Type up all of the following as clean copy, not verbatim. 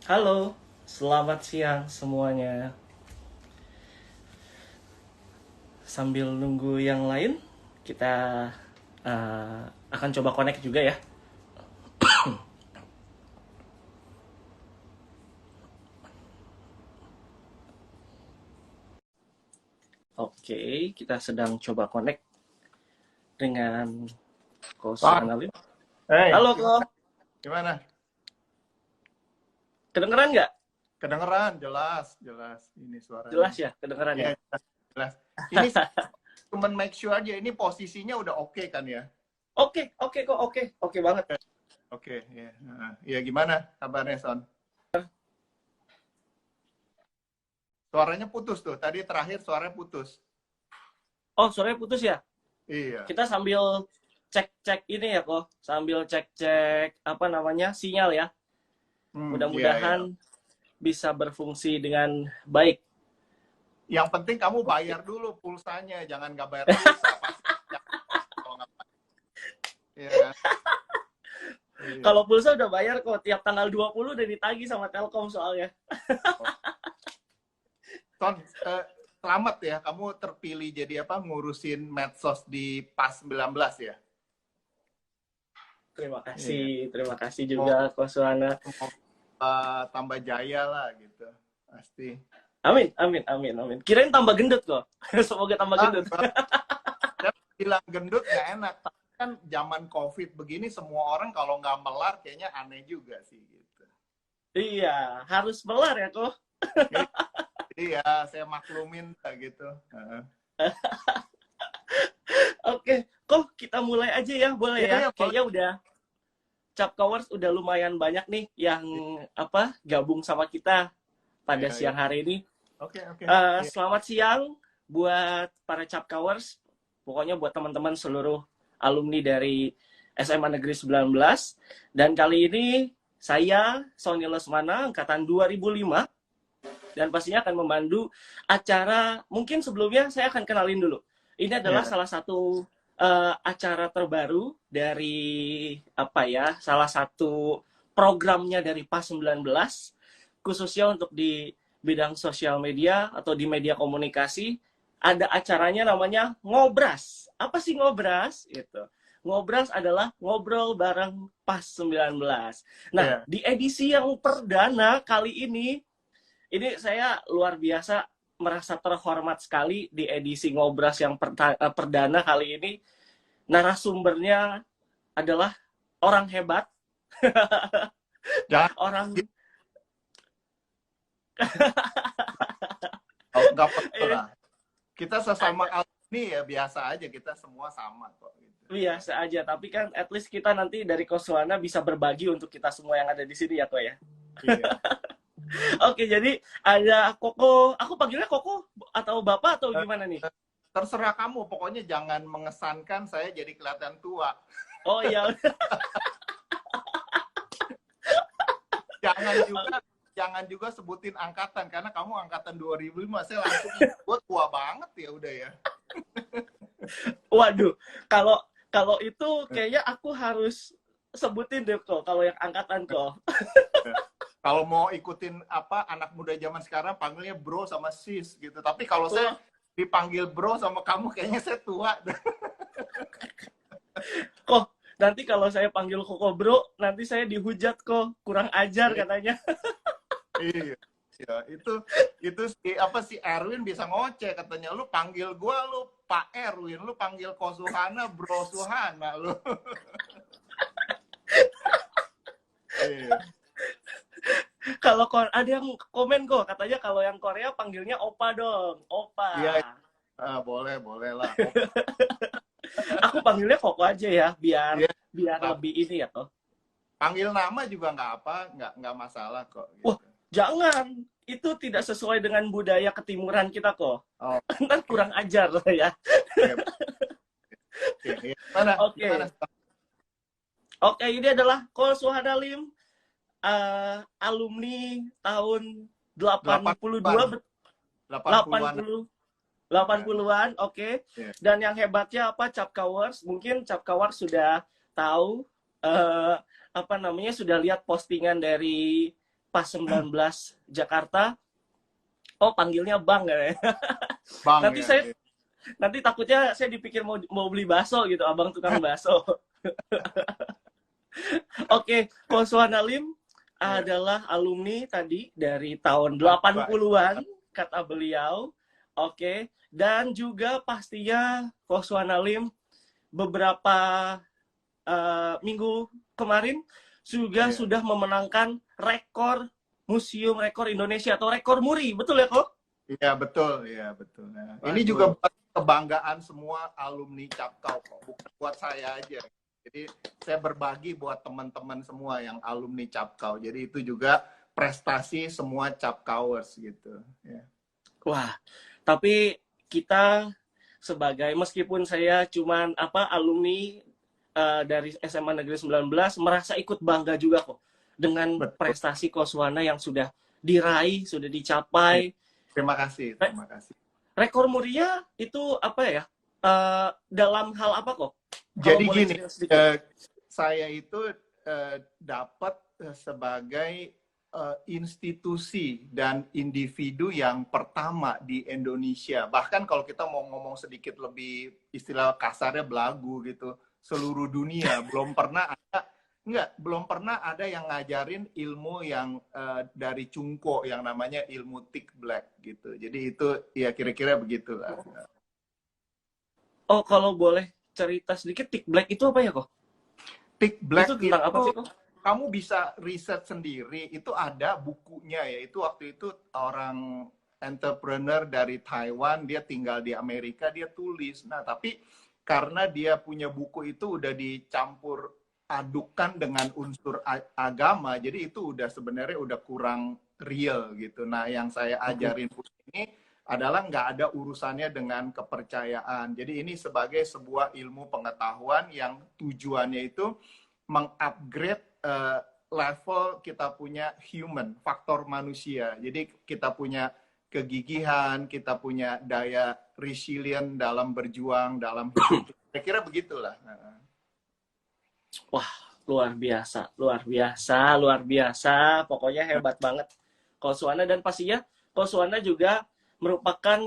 Halo, selamat siang semuanya. Sambil nunggu yang lain, kita uh, akan coba connect juga ya. Oke, kita sedang coba connect dengan Ko Ton, Suhanalin. hey, Halo Ko, gimana? Gimana? kedengeran nggak? Kedengeran, jelas, jelas. Ini suaranya. Jelas ya, kedengeran Iya, ya. jelas, jelas. Ini cuman make sure aja, ini posisinya udah oke kan ya? Oke, oke kok, oke banget. Oke, ya. Ya gimana kabarnya, Son? Suaranya putus tuh. Tadi terakhir suaranya putus. Oh, suaranya putus ya? Iya. Kita sambil cek-cek ini ya kok, sambil cek-cek apa namanya sinyal ya. Iya, iya. Mudah-mudahan bisa berfungsi dengan baik. Yang penting kamu Oke. bayar dulu pulsanya, jangan nggak bayar pulsa pasti. Kalau nggak, iya kan? Iya. Kalau pulsa udah bayar kok, tiap tanggal 20 udah ditagih sama Telkom soalnya. Ton, selamat ya, kamu terpilih jadi apa ngurusin medsos di PAS 19 ya. Iya. Terima kasih juga Semoga, Ko Suhana. tambah jaya lah gitu. Pasti. Amin, amin, amin, amin. Kirain tambah gendut kok. Semoga tambah Ah, gendut. saya bilang gendut nggak enak. Tapi kan zaman COVID begini semua orang kalau nggak melar kayaknya aneh juga sih gitu. Iya, harus melar ya kok. Jadi ya saya maklumin lah gitu. Oke, kok kita mulai aja ya, boleh Iya, ya? iya, boleh. Kayaknya udah Capcowers udah lumayan banyak nih yang apa gabung sama kita pada Iya, iya. siang hari ini. Oke, oke. Iya. Selamat siang buat para Capcowers. Pokoknya buat teman-teman seluruh alumni dari SMA Negeri 19. Dan kali ini saya, Sony Lesmana, angkatan 2005. Dan pastinya akan memandu acara, mungkin sebelumnya saya akan kenalin dulu. Ini adalah Iya. salah satu acara terbaru dari, apa ya, salah satu programnya dari PAS 19, khususnya untuk di bidang sosial media atau di media komunikasi. Ada acaranya namanya Ngobras. Apa sih Ngobras? Itu. Ngobras adalah ngobrol bareng PAS 19. Nah, Iya. di edisi yang perdana kali ini saya luar biasa merasa terhormat sekali di edisi Ngobras yang perdana kali ini. Narasumbernya adalah orang hebat, Jangan orang nggak perlu eh, lah. Kita sesama ada alumni ya biasa aja, kita semua sama kok gitu. biasa aja, tapi kan at least kita nanti dari Koswana bisa berbagi untuk kita semua yang ada di sini ya kok ya. Iya. Oke, jadi ada Koko, aku panggilnya Koko atau Bapak atau Eh, gimana nih? Terserah kamu, pokoknya jangan mengesankan saya jadi kelihatan tua. Oh iya. Jangan juga jangan juga sebutin angkatan karena kamu angkatan 2005, saya langsung gue tua banget ya udah ya. Waduh, kalau kalau itu kayaknya aku harus sebutin deh kok kalau yang angkatan kok. Kalau mau ikutin apa anak muda zaman sekarang panggilnya bro sama sis gitu. Tapi kalau saya Wah, dipanggil bro sama kamu kayaknya saya tua. kok nanti kalau saya panggil Koko Bro, nanti saya dihujat kok, kurang ajar katanya. Iya. Ya, itu si apa si Erwin bisa ngoceh katanya lu panggil gua lu Pak Erwin, lu panggil Kosuhana Bro Suhana lu. Iya. Kalau ada yang komen kok, katanya kalau yang Korea panggilnya Opa dong, Opa. Iya, boleh boleh lah. Aku panggilnya Koko aja ya, biar Iya, biar nah, lebih ini ya toh. panggil nama juga nggak apa, nggak masalah kok Wah, gitu. jangan. Itu tidak sesuai dengan budaya ketimuran kita kok. Oh, Ntar oke. kurang ajar ya. Oke, oke. Gimana? Gimana? Oke. Oke, ini adalah Ko Suhana Lim, alumni tahun 80-an, 82, 80-an. Ya, 80-an, oke. ya. Dan yang hebatnya apa, Capcowers, mungun Capcowers sudah tahu, apa namanya, sudah lihat postingan dari PAS 19 Jakarta. Oh, panggilnya Bang ya. Bang Nanti ya. saya nanti takutnya saya dipikir mau beli bakso gitu, abang tukang bakso. Oke, Ko Suhana Lim Ya. adalah alumni tadi dari tahun Pak. 80-an, kata beliau. Oke, dan juga pastinya Ko Suhana Lim beberapa minggu kemarin juga Ya. sudah memenangkan rekor Museum Rekor Indonesia atau rekor muri, betul ya kok? Iya betul, ya betul. Nah, ini Waduh. juga buat kebanggaan semua alumni Capkau kok, bukan buat saya aja. Jadi saya berbagi buat teman-teman semua yang alumni Capkau. Jadi itu juga prestasi semua Capkauers gitu. Ya. Wah, tapi kita sebagai meskipun saya cuman alumni dari SMA Negeri 19 merasa ikut bangga juga kok dengan Betul. prestasi Ko Suhana yang sudah diraih, sudah dicapai. Terima kasih, terima kasih. Rekor muria itu apa ya? Dalam hal apa kok? Kalau Jadi boleh gini, cerita sedikit. saya itu dapat sebagai institusi dan individu yang pertama di Indonesia. Bahkan kalau kita mau ngomong sedikit lebih istilah kasarnya belagu gitu, seluruh dunia belum pernah ada yang ngajarin ilmu yang dari Cungko yang namanya ilmu Tik Black gitu. Jadi itu ya kira-kira begitulah. Oh, kalau boleh cerita sedikit, Tik Black itu apa ya kok? Tik Black Itu tentang apa sih kok? kamu bisa riset sendiri, itu ada bukunya ya. Itu waktu itu orang entrepreneur dari Taiwan, dia tinggal di Amerika, dia tulis. Nah, tapi karena dia punya buku itu udah dicampur adukan dengan unsur agama, jadi itu udah sebenarnya udah kurang real gitu. Nah, yang saya ajarin ini adalah nggak ada urusannya dengan kepercayaan. Jadi ini sebagai sebuah ilmu pengetahuan yang tujuannya itu mengupgrade level kita punya human, faktor manusia. Jadi kita punya kegigihan, kita punya daya resilient dalam berjuang, dalam hidup. Saya kira begitulah. Wah, luar biasa, luar biasa, luar biasa. Pokoknya hebat banget Ko Suhana, dan pastinya Ko Suhana juga merupakan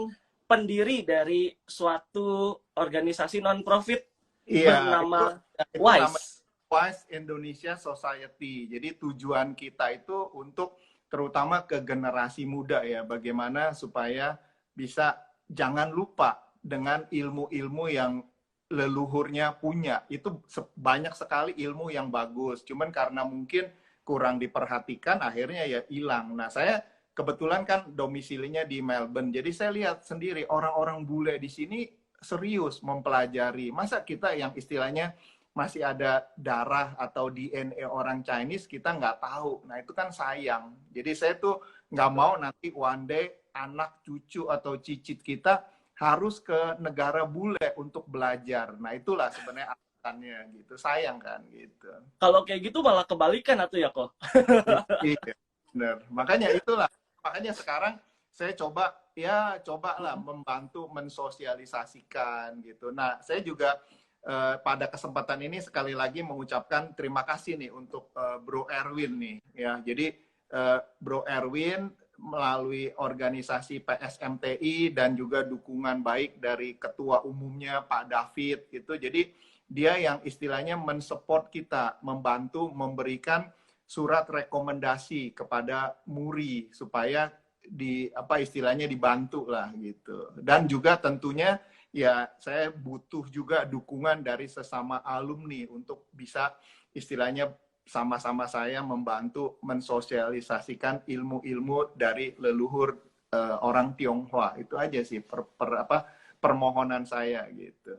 pendiri dari suatu organisasi non-profit bernama itu WISE. WISE Indonesia Society. Jadi tujuan kita itu untuk terutama ke generasi muda ya, bagaimana supaya bisa jangan lupa dengan ilmu-ilmu yang leluhurnya punya. Itu banyak sekali ilmu yang bagus, cuman karena mungkin kurang diperhatikan akhirnya ya hilang. Nah, saya kebetulan kan domisilinya di Melbourne, jadi saya lihat sendiri orang-orang bule di sini serius mempelajari. Masa kita yang istilahnya masih ada darah atau DNA orang Chinese kita nggak tahu. Nah, itu kan sayang. Jadi saya tuh nggak mau nanti one day anak, cucu, atau cicit kita harus ke negara bule untuk belajar. Nah, itulah sebenarnya alasannya gitu. Sayang kan gitu. Kalau kayak gitu malah kebalikan atau ya kok? Iya, benar. Makanya itulah. Makanya sekarang saya cobalah membantu mensosialisasikan gitu. Nah, saya juga pada kesempatan ini sekali lagi mengucapkan terima kasih nih untuk Bro Erwin nih ya. Jadi Bro Erwin melalui organisasi PSMTI dan juga dukungan baik dari ketua umumnya Pak David gitu. Jadi dia yang istilahnya mensupport kita, membantu memberikan surat rekomendasi kepada Muri supaya istilahnya dibantu lah gitu. Dan juga tentunya ya saya butuh juga dukungan dari sesama alumni untuk bisa istilahnya sama-sama saya membantu mensosialisasikan ilmu-ilmu dari leluhur orang Tionghoa. Itu aja sih permohonan saya gitu.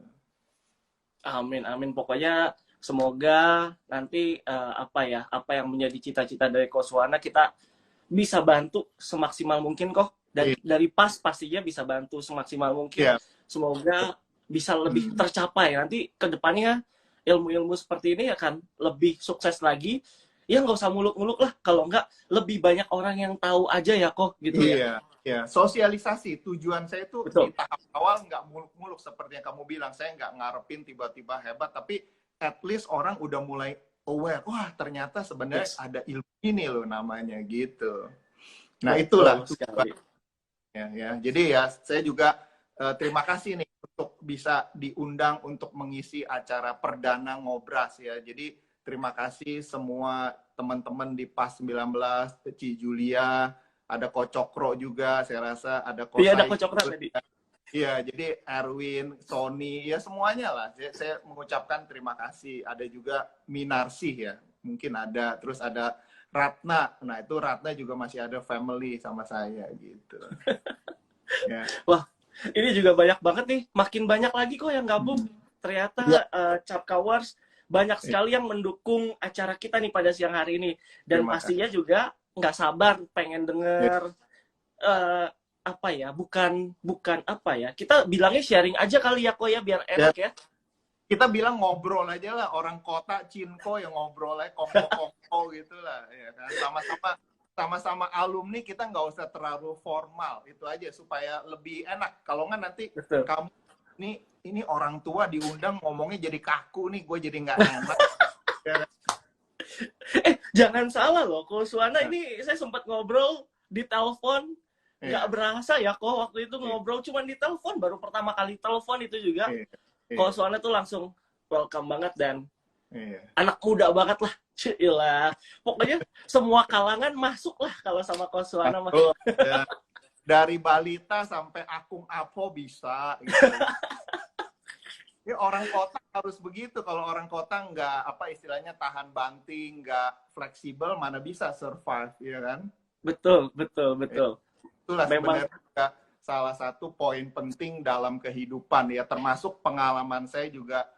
Amin, amin. Pokoknya semoga nanti apa yang menjadi cita-cita dari Ko Suhana kita bisa bantu semaksimal mungkin kok. Dan dari PAS pastinya bisa bantu semaksimal mungkin. Yeah. Semoga bisa lebih tercapai. Nanti ke depannya ilmu-ilmu seperti ini akan lebih sukses lagi. Ya nggak usah muluk-muluk lah. Kalau nggak, lebih banyak orang yang tahu aja ya kok gitu ya. Iya, sosialisasi. Tujuan saya itu di tahap awal nggak muluk-muluk seperti yang kamu bilang. Saya nggak ngarepin tiba-tiba hebat, tapi at least orang udah mulai, aware, wah ternyata sebenarnya Yes. ada ilmu ini loh namanya gitu. Nah itulah Betul sekali. ya. Jadi ya saya juga terima kasih nih untuk bisa diundang untuk mengisi acara perdana Ngobras ya. Jadi terima kasih semua teman-teman di PAS 19, Ci Julia, ada Kocokro juga, saya rasa ada Iya, ada Kosai. kocoknya tadi. Iya, jadi Erwin, Sony, ya semuanya lah. Saya mengucapkan terima kasih. Ada juga Minarsih ya, mungkin ada. Terus ada Ratna. Nah, itu Ratna juga masih ada family sama saya gitu. Ya. Wah, ini juga banyak banget nih. Makin banyak lagi kok yang gabung. Ternyata Ya, Capkawars banyak ya, sekali yang mendukung acara kita nih pada siang hari ini. Dan terima kasih. pastinya juga nggak sabar pengen Ya. denger apa ya, bukan apa ya. Kita bilangnya sharing aja kali ya kok ya, biar Ya, enak ya. kita bilang ngobrol aja lah, orang kota Cinko yang ngobrol aja kongko gitu lah, ya kan. Sama-sama alumni, kita nggak usah terlalu formal, itu aja supaya lebih enak. Kalau nggak nanti Betul. kamu ini orang tua diundang ngomongnya jadi kaku nih, gue jadi nggak enak. Ya kan? Jangan salah loh, kalau Suwana ini saya sempat ngobrol di telepon, nggak Iya, berasa ya kok waktu itu iya, ngobrol cuman di telepon, baru pertama kali telepon itu juga. iya, Kalau iya, Suwana tuh langsung welcome banget dan iya. anak muda banget lah. Cilah. Pokoknya semua kalangan masuk lah kalau sama Kosuana mah. Betul. Ya. Dari balita sampai akung apo bisa gitu. Ini orang kota harus begitu. Kalau orang kota nggak apa istilahnya tahan banting, nggak fleksibel, mana bisa survive, ya kan? Betul, betul, betul. Itulah Memang sebenarnya juga salah satu poin penting dalam kehidupan ya. Termasuk pengalaman saya juga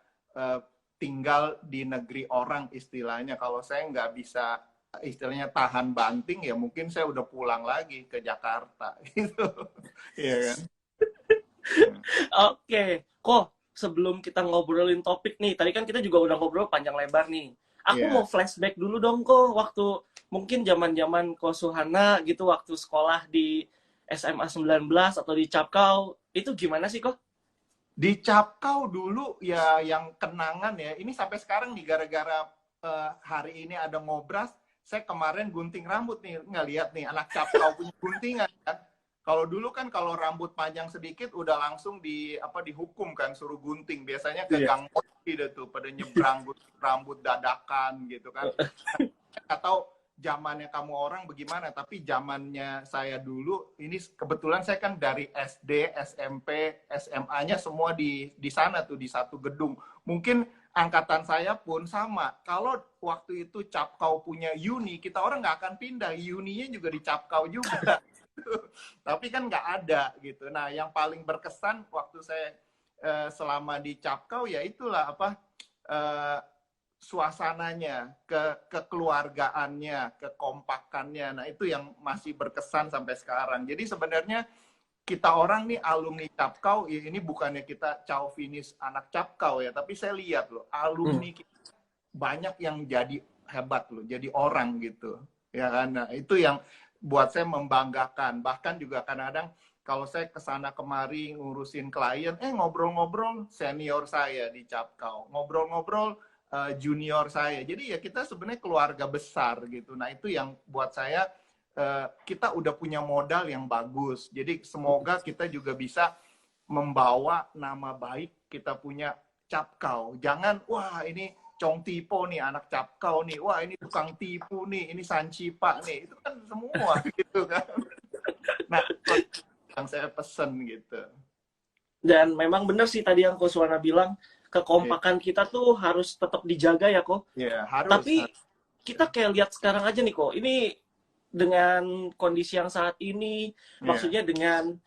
tinggal di negeri orang istilahnya. Kalau saya nggak bisa istilahnya tahan banting ya mungkin saya udah pulang lagi ke Jakarta gitu. Iya kan? oke. Kok sebelum kita ngobrolin topik nih, tadi kan kita juga udah ngobrol panjang lebar nih. Aku Iya. mau flashback dulu dong kok waktu mungkin zaman-zaman Kosuhana gitu waktu sekolah di SMA 19 atau di Capkau, itu gimana sih kok? Di Capkau dulu ya yang kenangan ya, ini sampai sekarang nih gara-gara hari ini ada ngobras, saya kemarin gunting rambut nih, nggak lihat nih anak Capkau punya guntingan kan. Kalau dulu kan kalau rambut panjang sedikit udah langsung dihukum kan suruh gunting. Biasanya ke Iya. gang polisi deh tuh pada nyebrang rambut dadakan gitu kan. Atau zamannya kamu orang bagaimana, tapi zamannya saya dulu ini kebetulan saya kan dari SD, SMP, SMA-nya semua di sana tuh di satu gedung. Mungkin angkatan saya pun sama. Kalau waktu itu Capkau punya uni, kita orang nggak akan pindah. Uninya juga di Capkau juga. Tapi kan nggak ada gitu. Nah, yang paling berkesan waktu saya selama di Capkau ya itulah suasananya, kekeluargaannya, kekompakannya. Nah, itu yang masih berkesan sampai sekarang. Jadi sebenarnya kita orang nih alumni Capkau, ya ini bukannya kita chauvinis anak Capkau ya, tapi saya lihat loh, alumni kita banyak yang jadi hebat loh, jadi orang gitu. Ya kan? Nah, itu yang buat saya membanggakan. Bahkan juga kadang-kadang kalau saya kesana kemari ngurusin klien, ngobrol-ngobrol senior saya di Capkau, ngobrol-ngobrol junior saya. Jadi ya kita sebenarnya keluarga besar gitu. Nah itu yang buat saya kita udah punya modal yang bagus. Jadi semoga kita juga bisa membawa nama baik kita punya Capkau. Jangan wah ini Cong Tipo nih anak Capkau nih, wah ini tukang tipu nih, ini Sancipa nih, itu kan semua gitu kan. Nah, yang saya pesen gitu. Dan memang benar sih tadi yang Koswana bilang, kekompakan kita tuh harus tetap dijaga ya kok. Ya, harus. Tapi kita kayak lihat sekarang aja nih kok, ini dengan kondisi yang saat ini, maksudnya dengan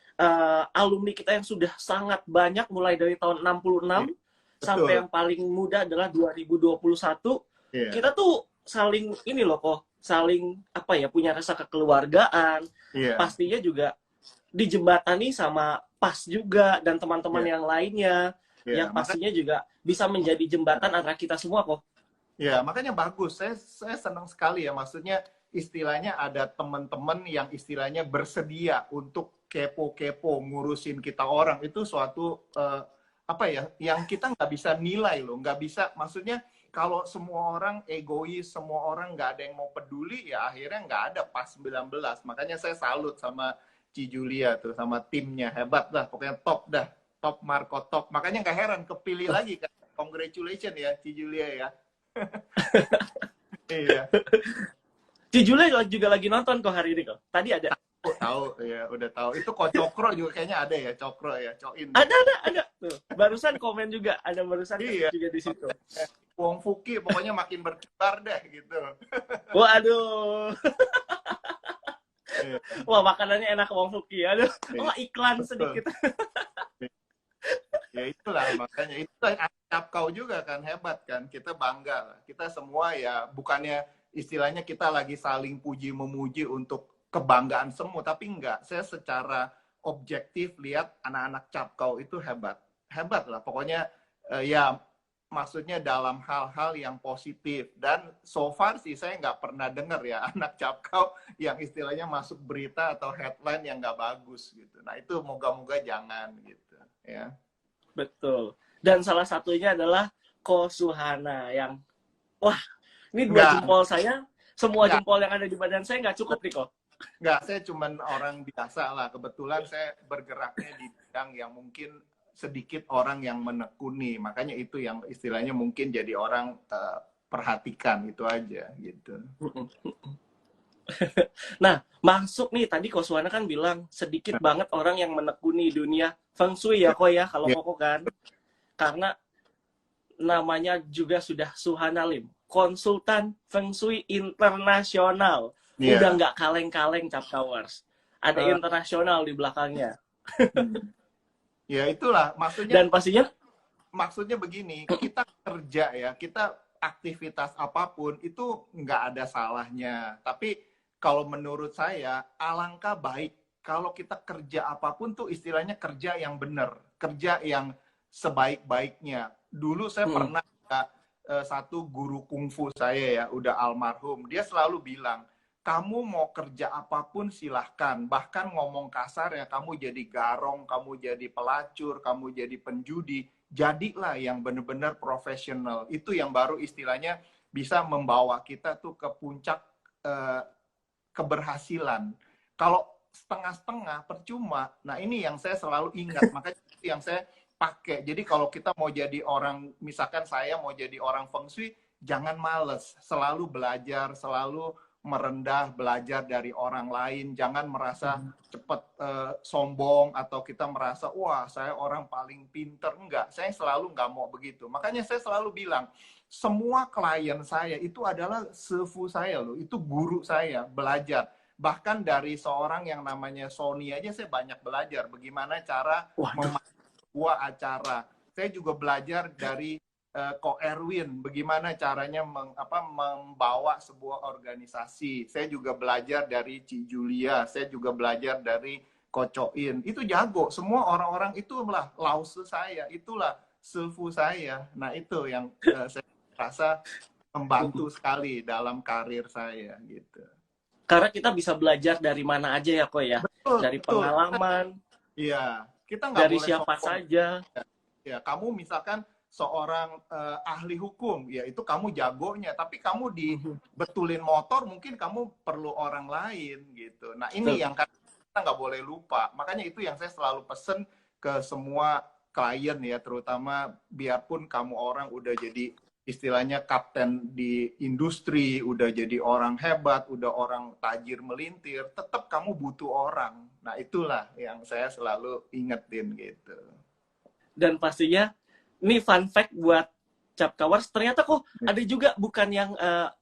alumni kita yang sudah sangat banyak, mulai dari tahun 66, sampai yang paling muda adalah 2021, kita tuh saling ini loh kok, saling apa ya, punya rasa kekeluargaan, pastinya juga dijembatani sama PAS juga dan teman-teman yang lainnya, yang pastinya juga bisa menjadi jembatan antara kita semua kok. Ya, makanya bagus. Saya senang sekali ya, maksudnya istilahnya ada teman-teman yang istilahnya bersedia untuk kepo-kepo ngurusin kita orang, itu suatu apa ya, yang kita nggak bisa nilai loh, nggak bisa, maksudnya kalau semua orang egois, semua orang nggak ada yang mau peduli, ya akhirnya nggak ada PAS 19. Makanya saya salut sama Ci Julia tuh, sama timnya. Hebat dah, pokoknya top dah. Top Marco top. Makanya nggak heran kepilih lagi kan. Congratulations ya Ci Julia ya. Iya. Ci Julia juga lagi nonton kok hari ini kok. Tadi ada. Tahu ya, udah tahu. Itu kok Cokro juga kayaknya ada ya, Cokro ya, Coin. Ada. Tuh. Barusan komen juga, ada barusan iya. juga di situ. Wong Fuki pokoknya makin berkibar deh gitu. Waduh. Wah, makanannya enak Wong Fuki. Aduh. Oh, iklan sedikit. Ya itulah, makanya itu Capkau juga kan, hebat kan. Kita bangga lah. Kita semua ya bukannya istilahnya kita lagi saling puji memuji untuk kebanggaan semua, tapi enggak. Saya secara objektif lihat anak-anak Capkau itu hebat. Hebat lah. Pokoknya ya maksudnya dalam hal-hal yang positif. Dan so far sih saya nggak pernah dengar ya anak Capkau yang istilahnya masuk berita atau headline yang nggak bagus gitu. Nah itu moga-moga jangan gitu ya. Betul. Dan salah satunya adalah Ko Suhana yang, wah, ini dua jempol saya, semua jempol yang ada di badan saya nggak cukup nih kok. Nggak, saya cuman orang biasa lah. Kebetulan saya bergeraknya di bidang yang mungkin sedikit orang yang menekuni. Makanya itu yang istilahnya mungkin jadi orang perhatikan, itu aja gitu. Nah, masuk nih, tadi Ko Suhana kan bilang sedikit banget orang yang menekuni dunia Feng Shui ya kok ya, kalau Koko kan. Karena namanya juga sudah Suhana Lim, konsultan Feng Shui internasional. Udah nggak kaleng-kaleng Capkawers. Ada internasional di belakangnya. Ya itulah, maksudnya. Dan pastinya maksudnya begini, kita kerja ya, kita aktivitas apapun itu nggak ada salahnya. Tapi kalau menurut saya, alangkah baik kalau kita kerja apapun tuh istilahnya kerja yang benar, kerja yang sebaik-baiknya. Dulu saya pernah satu guru kungfu saya ya, udah almarhum, dia selalu bilang, kamu mau kerja apapun silahkan, bahkan ngomong kasar ya, kamu jadi garong, kamu jadi pelacur, kamu jadi penjudi, jadilah yang benar-benar profesional. Itu yang baru istilahnya bisa membawa kita tuh ke puncak keberhasilan. Kalau setengah-setengah percuma, nah ini yang saya selalu ingat, makanya itu yang saya pakai. Jadi kalau kita mau jadi orang, misalkan saya mau jadi orang Feng Shui, jangan males, selalu belajar, selalu merendah, belajar dari orang lain, jangan merasa cepat sombong atau kita merasa wah saya orang paling pinter. Enggak, saya selalu nggak mau begitu. Makanya saya selalu bilang, semua klien saya itu adalah sefu saya loh, itu guru saya, belajar. Bahkan dari seorang yang namanya Sony aja saya banyak belajar bagaimana cara memakai sebuah acara. Saya juga belajar dari Ko Erwin, bagaimana caranya membawa sebuah organisasi. Saya juga belajar dari Ci Julia, saya juga belajar dari Ko Coin. Itu jago, semua orang-orang itulah lause saya, itulah sefu saya. Nah itu yang saya rasa membantu sekali dalam karir saya gitu. Karena kita bisa belajar dari mana aja ya kok ya, dari pengalaman. Iya, kita nggak dari boleh siapa sombong. saja. Ya, kamu misalkan seorang ahli hukum, ya itu kamu jagonya, tapi kamu dibetulin motor, mungkin kamu perlu orang lain gitu. Nah ini yang kita nggak boleh lupa. Makanya itu yang saya selalu pesen ke semua klien ya, terutama biarpun kamu orang udah jadi istilahnya kapten di industri, udah jadi orang hebat, udah orang tajir melintir, tetap kamu butuh orang. Nah itulah yang saya selalu ingetin gitu. Dan pastinya, ini fun fact buat Capkawers, ternyata kok ada juga bukan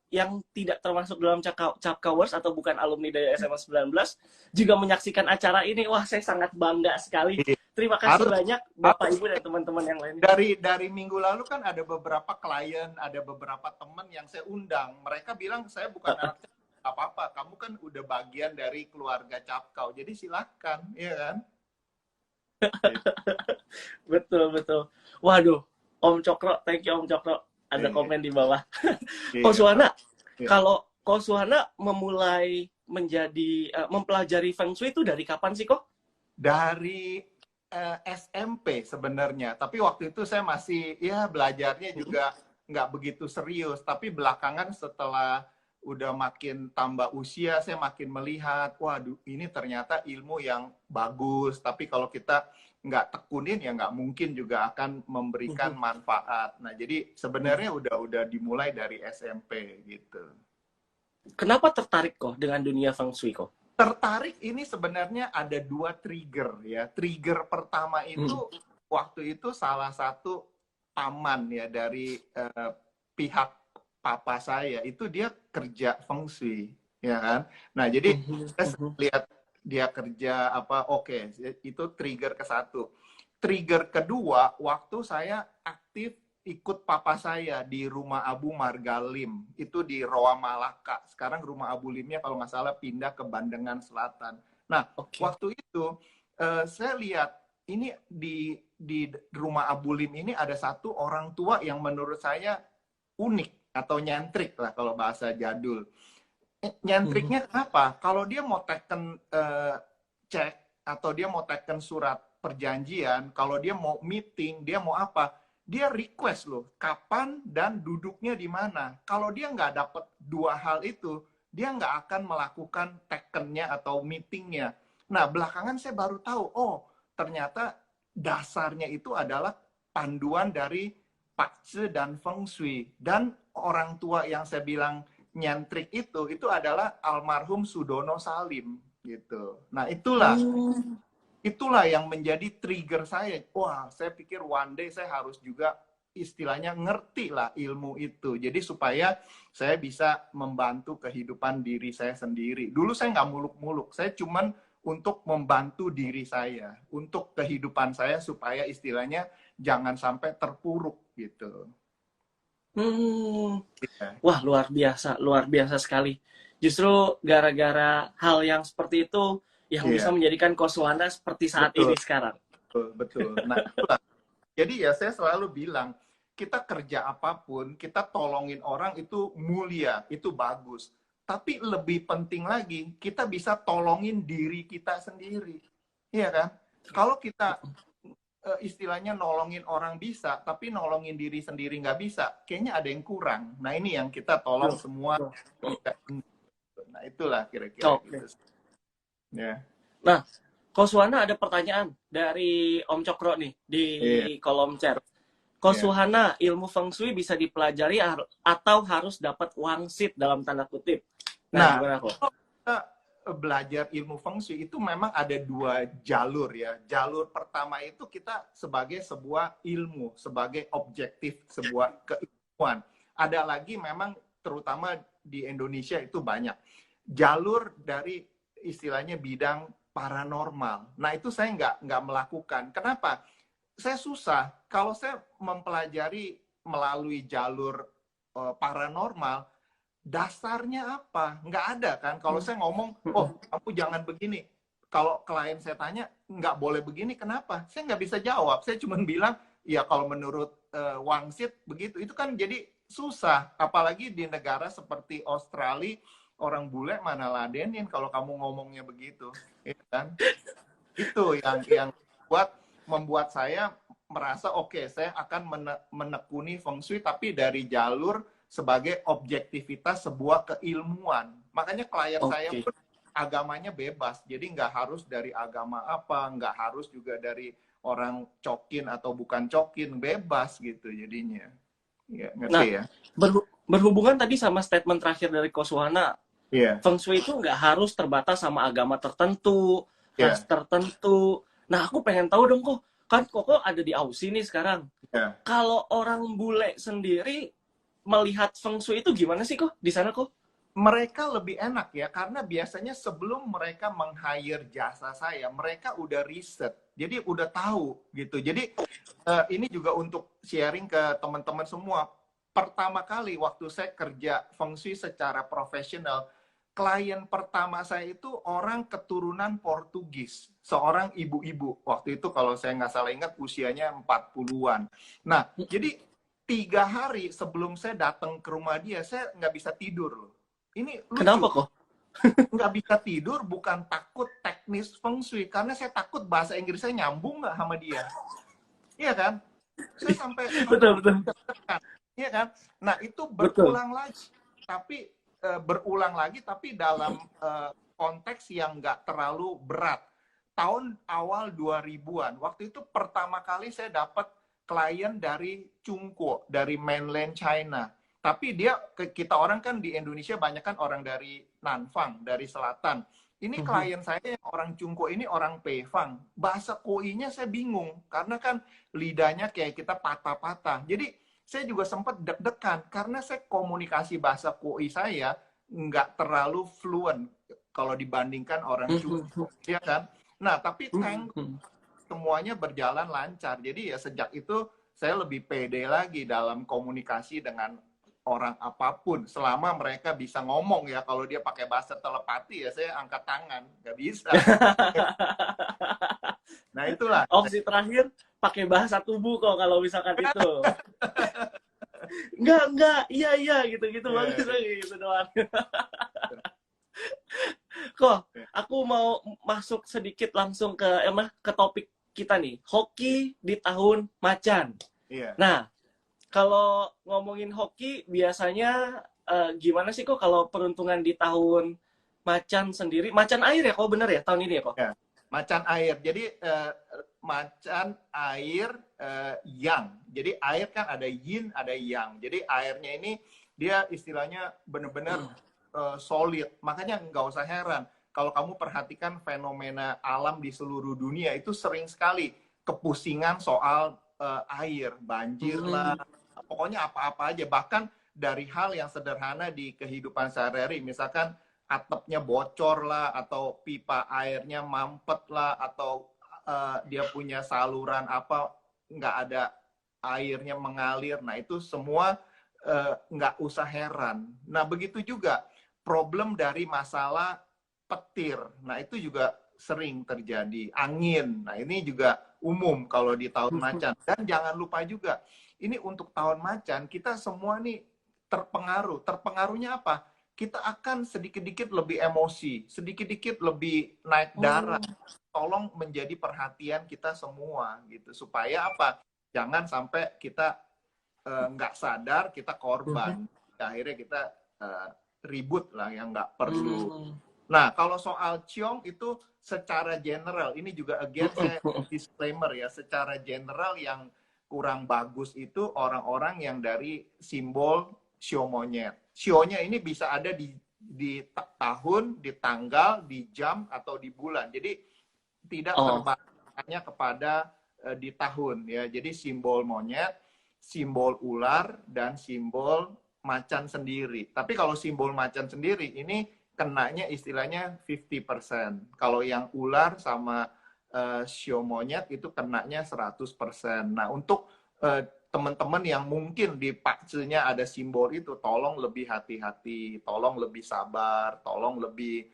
yang tidak termasuk dalam Capkawers atau bukan alumni dari SMA 19 juga menyaksikan acara ini. Wah, saya sangat bangga sekali. Terima kasih banyak Bapak Ibu dan teman-teman yang lain. Dari minggu lalu kan ada beberapa klien, ada beberapa teman yang saya undang. Mereka bilang saya bukan anak apa-apa, kamu kan udah bagian dari keluarga Capkau. Jadi silahkan, ya kan? Betul. Waduh, Om Cokro, thank you Om Cokro. Ada komen di bawah. Ko Suhana, kalau Ko Suhana memulai mempelajari Feng Shui itu dari kapan sih kok? Dari SMP sebenarnya. Tapi waktu itu saya masih ya belajarnya juga nggak begitu serius. Tapi belakangan setelah udah makin tambah usia, saya makin melihat, waduh, ini ternyata ilmu yang bagus. Tapi kalau kita nggak tekunin, ya nggak mungkin juga akan memberikan manfaat. Nah, jadi sebenarnya udah dimulai dari SMP gitu. Kenapa tertarik kok dengan dunia Feng Shui kok? Tertarik ini sebenarnya ada 2 trigger ya. Trigger pertama itu waktu itu salah satu paman ya dari pihak papa saya, itu dia kerja Feng Shui, ya kan. Nah, jadi saya lihat dia kerja apa, oke, itu trigger ke satu. Trigger kedua, waktu saya aktif ikut papa saya di Rumah Abu Margalim, itu di Roa Malaka. Sekarang Rumah Abu Limnya kalau nggak salah pindah ke Bandengan Selatan. Nah, waktu itu saya lihat ini di Rumah Abu Lim ini ada satu orang tua yang menurut saya unik atau nyentrik lah kalau bahasa jadul. Nyentriknya kenapa? Kalau dia mau teken cek atau dia mau teken surat perjanjian, kalau dia mau meeting, dia mau apa, dia request loh, kapan dan duduknya di mana. Kalau dia nggak dapat 2 hal itu, dia nggak akan melakukan tekennya atau meetingnya. Nah, belakangan saya baru tahu, oh, ternyata dasarnya itu adalah panduan dari Pak Tze dan Feng Shui. Dan orang tua yang saya bilang nyentrik itu adalah almarhum Sudono Salim gitu. Nah, itulah yang menjadi trigger saya. Wah, saya pikir one day saya harus juga istilahnya ngerti lah ilmu itu. Jadi supaya saya bisa membantu kehidupan diri saya sendiri. Dulu saya nggak muluk-muluk. Saya cuman untuk membantu diri saya. Untuk kehidupan saya supaya istilahnya jangan sampai terpuruk gitu. Wah, luar biasa sekali. Justru gara-gara hal yang seperti itu yang bisa menjadikan Koswana seperti saat ini sekarang. Betul. Nah, itulah. Jadi ya saya selalu bilang, kita kerja apapun, kita tolongin orang itu mulia, itu bagus. Tapi lebih penting lagi, kita bisa tolongin diri kita sendiri. Iya kan? Kalau kita istilahnya nolongin orang bisa, tapi nolongin diri sendiri nggak bisa, kayaknya ada yang kurang. Nah, ini yang kita tolong semua. Nah, itulah kira-kira gitu. Ya. Nah, Koswana ada pertanyaan dari Om Cokro nih di kolom chat. Koswana, ilmu Feng Shui bisa dipelajari atau harus dapat wangsit dalam tanda kutip? Nah, gimana kok? Kita belajar ilmu Feng Shui itu memang ada 2 jalur ya. Jalur pertama itu kita sebagai sebuah ilmu, sebagai objektif, sebuah keilmuan. Ada lagi memang terutama di Indonesia itu banyak. Jalur dari istilahnya bidang paranormal. Nah, itu saya nggak melakukan. Kenapa? Saya susah. Kalau saya mempelajari melalui jalur paranormal, dasarnya apa? Nggak ada kan? Kalau saya ngomong, oh, kamu jangan begini. Kalau klien saya tanya, nggak boleh begini, kenapa? Saya nggak bisa jawab. Saya cuma bilang, ya kalau menurut wangsit begitu. Itu kan jadi susah. Apalagi di negara seperti Australia, orang bule mana ladenin kalau kamu ngomongnya begitu, ya kan? Itu yang membuat saya merasa oke, saya akan menekuni Feng Shui tapi dari jalur sebagai objektivitas sebuah keilmuan. Makanya klien saya pun agamanya bebas, jadi nggak harus dari agama apa, nggak harus juga dari orang cokin atau bukan cokin, bebas gitu jadinya. Ya, ngerti ya? Berhubungan tadi sama statement terakhir dari Koswana, Feng Shui itu nggak harus terbatas sama agama tertentu, ras tertentu. Nah, aku pengen tahu dong kok, kan Koko ada di Aussie nih sekarang. Kalau orang bule sendiri melihat Feng Shui itu gimana sih kok di sana kok? Mereka lebih enak ya, karena biasanya sebelum mereka meng-hire jasa saya, mereka udah riset, jadi udah tahu gitu. Jadi ini juga untuk sharing ke teman-teman semua. Pertama kali waktu saya kerja Feng Shui secara profesional, klien pertama saya itu orang keturunan Portugis, seorang ibu-ibu. Waktu itu kalau saya nggak salah ingat usianya 40-an. Nah, jadi 3 hari sebelum saya datang ke rumah dia, saya nggak bisa tidur loh. Ini lucu. Kenapa kok? Nggak bisa tidur bukan takut teknis Feng Shui, karena saya takut bahasa Inggris saya nyambung nggak sama dia. Iya kan? Saya sampai betul. Iya kan? Nah, itu Betul. berulang lagi. Tapi berulang lagi tapi dalam konteks yang nggak terlalu berat. Tahun awal 2000-an, waktu itu pertama kali saya dapat klien dari Chungquo, dari mainland China. Tapi dia, kita orang kan di Indonesia banyak kan orang dari Nanfang, dari selatan. Ini klien saya yang orang Chungquo ini orang Peifang. Bahasa Koi-nya saya bingung, karena kan lidahnya kayak kita patah-patah. Jadi saya juga sempat deg-degan karena saya komunikasi bahasa Koi saya nggak terlalu fluent kalau dibandingkan orang Cungko, ya kan? Nah, tapi semuanya berjalan lancar. Jadi ya sejak itu saya lebih pede lagi dalam komunikasi dengan orang apapun. Selama mereka bisa ngomong ya, kalau dia pakai bahasa telepati ya saya angkat tangan, nggak bisa. Nah itulah. Opsi terakhir pakai bahasa tubuh kok kalau misalkan itu. Enggak, iya gitu bagus lagi gitu doang. Kok aku mau masuk sedikit langsung ke topik kita nih, hoki di tahun macan. Iya. Nah, kalau ngomongin hoki biasanya gimana sih kok kalau peruntungan di tahun macan sendiri? Macan air ya, kok bener ya tahun ini ya kok? Ya, macan air. Jadi macan air yang. Jadi air kan ada yin, ada yang. Jadi airnya ini dia istilahnya benar-benar solid. Makanya nggak usah heran kalau kamu perhatikan fenomena alam di seluruh dunia itu sering sekali kepusingan soal air, banjir lah, pokoknya apa-apa aja. Bahkan dari hal yang sederhana di kehidupan sehari-hari, misalkan atapnya bocor lah, atau pipa airnya mampet lah, atau dia punya saluran apa nggak ada airnya mengalir. Nah itu semua nggak usah heran. Nah begitu juga problem dari masalah petir. Nah itu juga sering terjadi. Angin. Nah ini juga umum kalau di tahun macan. Dan jangan lupa juga, ini untuk tahun macan kita semua nih terpengaruh. Terpengaruhnya apa? Kita akan sedikit-dikit lebih emosi, sedikit-dikit lebih naik darah. Tolong menjadi perhatian kita semua gitu, supaya apa? Jangan sampai kita nggak sadar kita korban. Akhirnya kita ribut lah yang nggak perlu. Nah, kalau soal Ciong itu secara general, ini juga again saya disclaimer ya, secara general yang kurang bagus itu orang-orang yang dari simbol sio monyet. Sionya ini bisa ada di tahun, di tanggal, di jam, atau di bulan. Jadi tidak terbatasnya kepada di tahun ya. Jadi simbol monyet, simbol ular, dan simbol macan sendiri. Tapi kalau simbol macan sendiri ini kenanya istilahnya 50%. Kalau yang ular sama sio monyet itu kenanya 100%. Nah, untuk teman-teman yang mungkin di pakcenya ada simbol itu, tolong lebih hati-hati, tolong lebih sabar, tolong lebih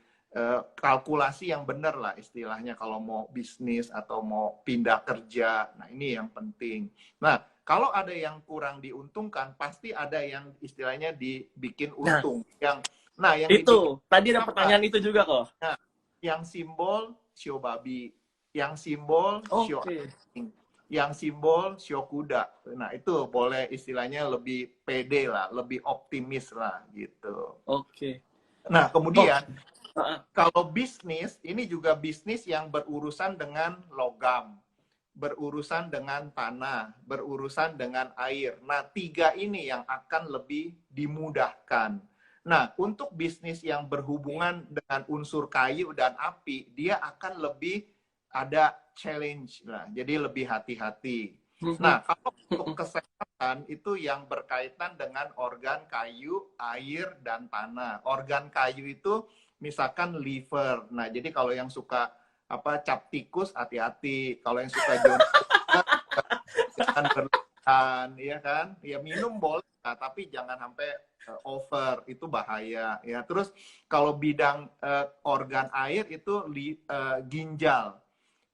kalkulasi yang benar lah istilahnya kalau mau bisnis atau mau pindah kerja. Nah, ini yang penting. Nah, kalau ada yang kurang diuntungkan, pasti ada yang istilahnya dibikin untung. Yang itu dibikin, tadi ada pertanyaan itu juga kok. Nah, yang simbol sio babi, yang simbol sio anjing, yang simbol sio kuda. Nah, itu boleh istilahnya lebih pede lah, lebih optimis lah gitu. Nah, kemudian kalau bisnis, ini juga bisnis yang berurusan dengan logam, berurusan dengan tanah, berurusan dengan air. Nah, 3 ini yang akan lebih dimudahkan. Nah, untuk bisnis yang berhubungan dengan unsur kayu dan api, dia akan lebih ada challenge lah. Jadi lebih hati-hati. Nah, kalau untuk kesehatan itu yang berkaitan dengan organ kayu, air, dan tanah. Organ kayu itu misalkan liver. Nah, jadi kalau yang suka cap tikus, hati-hati. Kalau yang suka jangan berlebihan, ya kan? Ya minum boleh, tapi jangan sampai over, itu bahaya. Ya, terus kalau bidang organ air itu ginjal,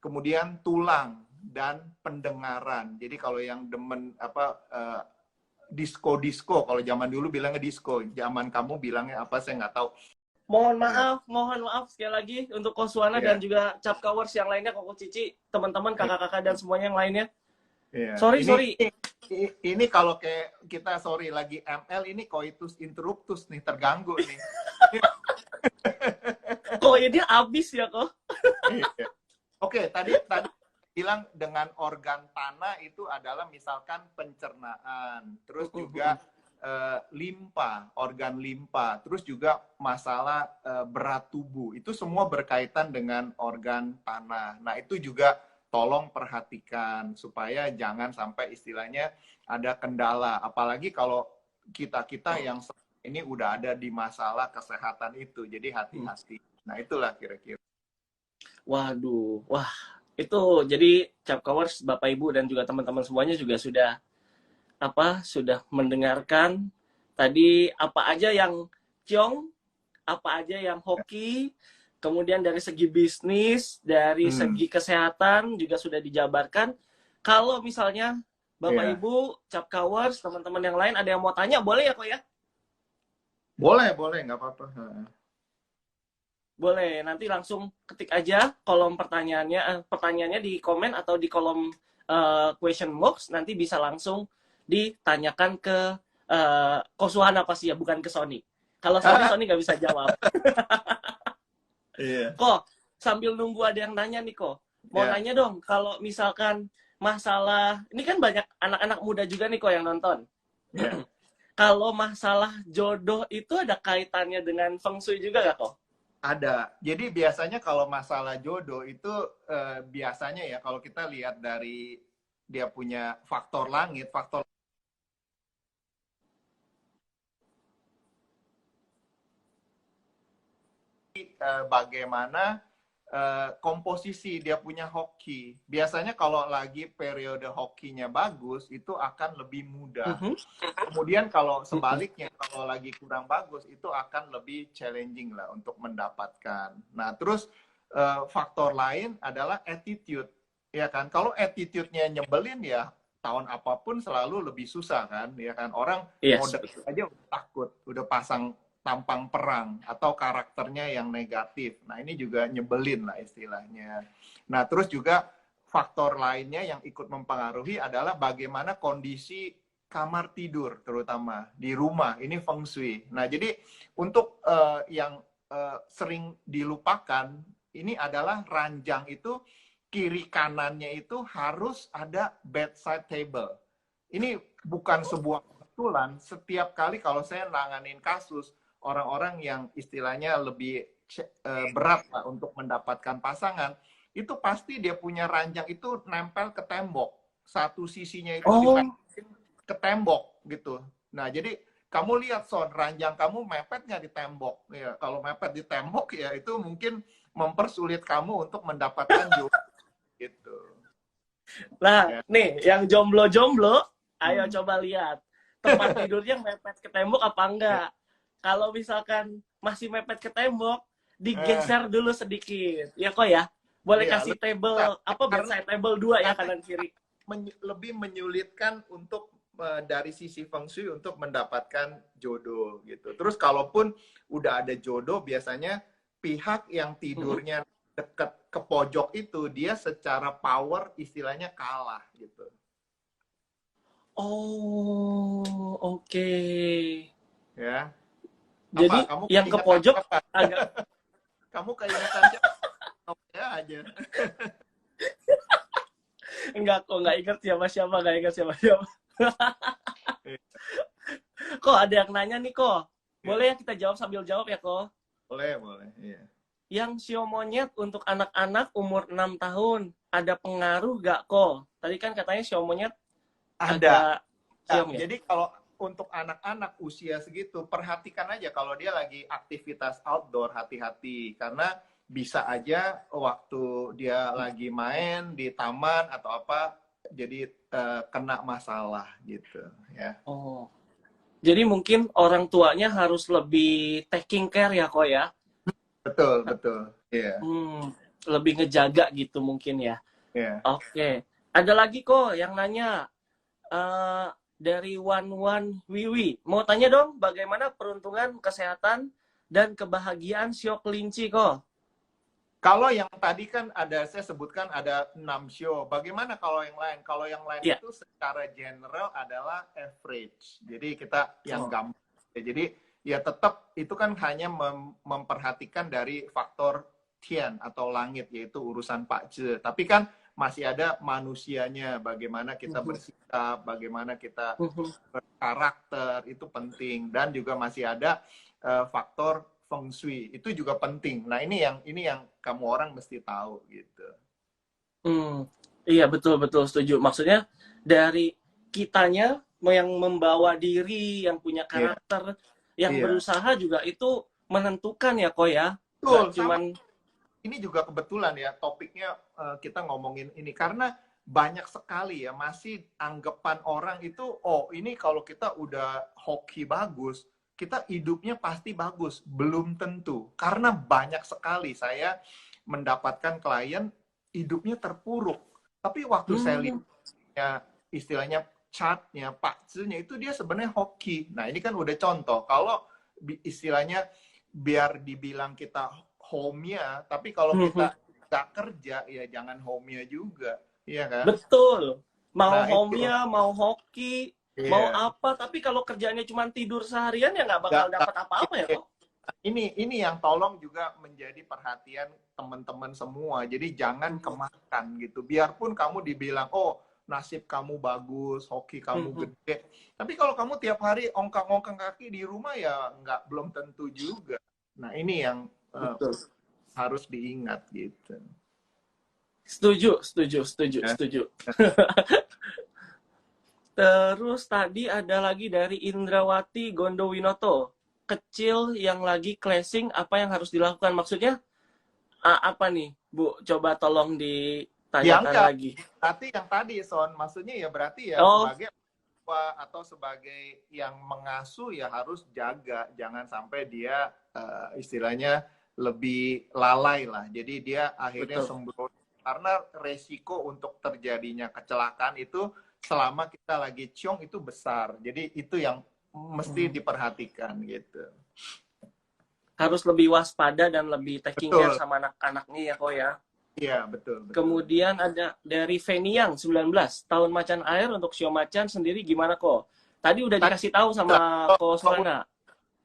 kemudian tulang dan pendengaran. Jadi kalau yang demen disco, kalau zaman dulu bilangnya disco, zaman kamu bilangnya apa saya nggak tahu. Mohon maaf sekali lagi untuk Koswana dan juga Capkawers yang lainnya, Koko Cici, teman-teman, kakak-kakak dan semuanya yang lainnya. Yeah. Sorry. Ini kalau kayak kita sorry lagi ML ini coitus interruptus nih, terganggu nih. Kok ya dia abis ya kok? Iya. Oke, tadi bilang dengan organ tanah itu adalah misalkan pencernaan, terus juga limpa, organ limpa, terus juga masalah berat tubuh. Itu semua berkaitan dengan organ tanah. Nah, itu juga tolong perhatikan supaya jangan sampai istilahnya ada kendala. Apalagi kalau kita-kita yang ini udah ada di masalah kesehatan itu. Jadi hati-hati. Nah, itulah kira-kira. Waduh, wah itu jadi Capcovers Bapak Ibu dan juga teman-teman semuanya juga sudah mendengarkan tadi apa aja yang ciong, apa aja yang hoki, kemudian dari segi bisnis, dari segi kesehatan juga sudah dijabarkan. Kalau misalnya Bapak Ibu Capcovers, teman-teman yang lain ada yang mau tanya, boleh ya kok ya? Boleh, nggak apa-apa. Boleh, nanti langsung ketik aja kolom pertanyaannya di komen atau di kolom question box, nanti bisa langsung ditanyakan ke Kosuhan apa sih ya, bukan ke Sony. Kalau Sony nggak bisa jawab. Kok, sambil nunggu ada yang nanya nih kok, mau nanya dong, kalau misalkan masalah, ini kan banyak anak-anak muda juga nih kok yang nonton. Kalau masalah jodoh itu ada kaitannya dengan Feng Shui juga nggak kok? Ada. Jadi biasanya kalau masalah jodoh itu biasanya ya kalau kita lihat dari dia punya faktor langit, faktor bagaimana komposisi dia punya hoki. Biasanya kalau lagi periode hokinya bagus itu akan lebih mudah. Kemudian kalau sebaliknya kalau lagi kurang bagus itu akan lebih challenging lah untuk mendapatkan. Nah, terus faktor lain adalah attitude. Ya kan? Kalau attitude-nya nyebelin ya tahun apapun selalu lebih susah kan, ya kan? Orang mau deket aja udah takut, udah pasang tampang perang atau karakternya yang negatif. Nah, ini juga nyebelin lah istilahnya. Nah, terus juga faktor lainnya yang ikut mempengaruhi adalah bagaimana kondisi kamar tidur, terutama di rumah. Ini Feng Shui. Nah, jadi untuk yang sering dilupakan, ini adalah ranjang itu, kiri kanannya itu harus ada bedside table. Ini bukan sebuah kebetulan. Setiap kali kalau saya nanganin kasus, orang-orang yang istilahnya lebih berat lah untuk mendapatkan pasangan, itu pasti dia punya ranjang itu nempel ke tembok. Satu sisinya itu dipegang ke tembok gitu. Nah, jadi kamu lihat Son, ranjang kamu mepet nggak di tembok? Ya, kalau mepet di tembok ya itu mungkin mempersulit kamu untuk mendapatkan jodoh gitu. Nah, nih yang jomblo-jomblo, ayo coba lihat tempat tidurnya mepet ke tembok apa enggak. Kalau misalkan masih mepet ke tembok, digeser dulu sedikit. Ya kok ya? Boleh kasih table, bedside table 2 ya kanan kiri. Lebih menyulitkan untuk dari sisi Feng Shui untuk mendapatkan jodoh gitu. Terus kalaupun udah ada jodoh, biasanya pihak yang tidurnya dekat ke pojok itu, dia secara power istilahnya kalah gitu. Oh, oke. Ya. Jadi kamu yang ke pojok agak kamu keingetan ya aja. Enggak kok, nggak ingat siapa-siapa, nggak ingat siapa-siapa. Kok ada yang nanya nih kok. Boleh ya kita jawab sambil jawab ya kok? Boleh, iya. Yang sio monyet untuk anak-anak umur 6 tahun, ada pengaruh nggak kok? Tadi kan katanya sio monyet ada. Ya? Jadi kalau untuk anak-anak usia segitu, perhatikan aja kalau dia lagi aktivitas outdoor, hati-hati. Karena bisa aja waktu dia lagi main di taman atau apa, jadi kena masalah gitu. Ya. Oh, jadi mungkin orang tuanya harus lebih taking care ya kok ya? Betul. Iya. Lebih ngejaga gitu mungkin ya? Yeah. Oke. Ada lagi kok yang nanya. Dari Wan Wiwi. Mau tanya dong, bagaimana peruntungan kesehatan dan kebahagiaan sio kelinci kok? Kalau yang tadi kan ada, saya sebutkan ada 6 show. Bagaimana kalau yang lain? Kalau yang lain Ya. itu secara general adalah average. Jadi kita yang Oh. gampang. Jadi ya tetap itu kan hanya memperhatikan dari faktor tian atau langit, yaitu urusan Pak Je. Tapi kan masih ada manusianya, bagaimana kita bersikap, bagaimana kita berkarakter, itu penting. Dan juga masih ada faktor feng shui, itu juga penting. Nah, ini yang kamu orang mesti tahu gitu. Iya, betul setuju. Maksudnya dari kitanya yang membawa diri, yang punya Iya, karakter, yang iya. berusaha juga itu menentukan ya, Ko ya. Nggak Betul, sama cuman ini juga kebetulan ya topiknya kita ngomongin ini karena banyak sekali ya masih anggapan orang itu, oh ini kalau kita udah hoki bagus, kita hidupnya pasti bagus. Belum tentu. Karena banyak sekali saya mendapatkan klien hidupnya terpuruk. Tapi waktu saya lihat istilahnya chartnya, Pak Zenya itu dia sebenarnya hoki. Nah ini kan udah contoh. Kalau istilahnya biar dibilang kita homenya, tapi kalau kita nggak kerja ya jangan homenya juga, iya kan? betul. Mau Nah itu, homenya, mau hoki, mau iya. apa, tapi kalau kerjanya cuma tidur seharian ya nggak bakal Nggak, dapat apa-apa ya, kok. ini yang tolong juga menjadi perhatian teman-teman semua. Jadi jangan kemakan gitu. Biarpun kamu dibilang, oh nasib kamu bagus, hoki kamu gede. Tapi kalau kamu tiap hari ongkang-ongkang kaki di rumah ya nggak, belum tentu juga. Nah ini yang Betul. harus diingat gitu. Setuju. Ya. Terus tadi ada lagi dari Indrawati Gondowinoto. Kecil yang lagi clashing, apa yang harus dilakukan? Maksudnya apa nih, Bu? Coba tolong Ya ditanyakan enggak, lagi. berarti yang tadi Son, maksudnya ya berarti ya Oh, sebagai tua atau sebagai yang mengasuh ya harus jaga, jangan sampai dia istilahnya lebih lalai lah. Jadi dia akhirnya betul. sembrono karena resiko untuk terjadinya kecelakaan itu selama kita lagi ciong itu besar. Jadi itu yang mesti diperhatikan gitu. Harus lebih waspada dan lebih taking care Betul. sama anak-anaknya ya, kok ya. Iya, betul. Kemudian ada dari Veniang 19, tahun macan air untuk Sio Macan sendiri gimana, kok? Tadi udah dikasih tahu sama Ko Sulana.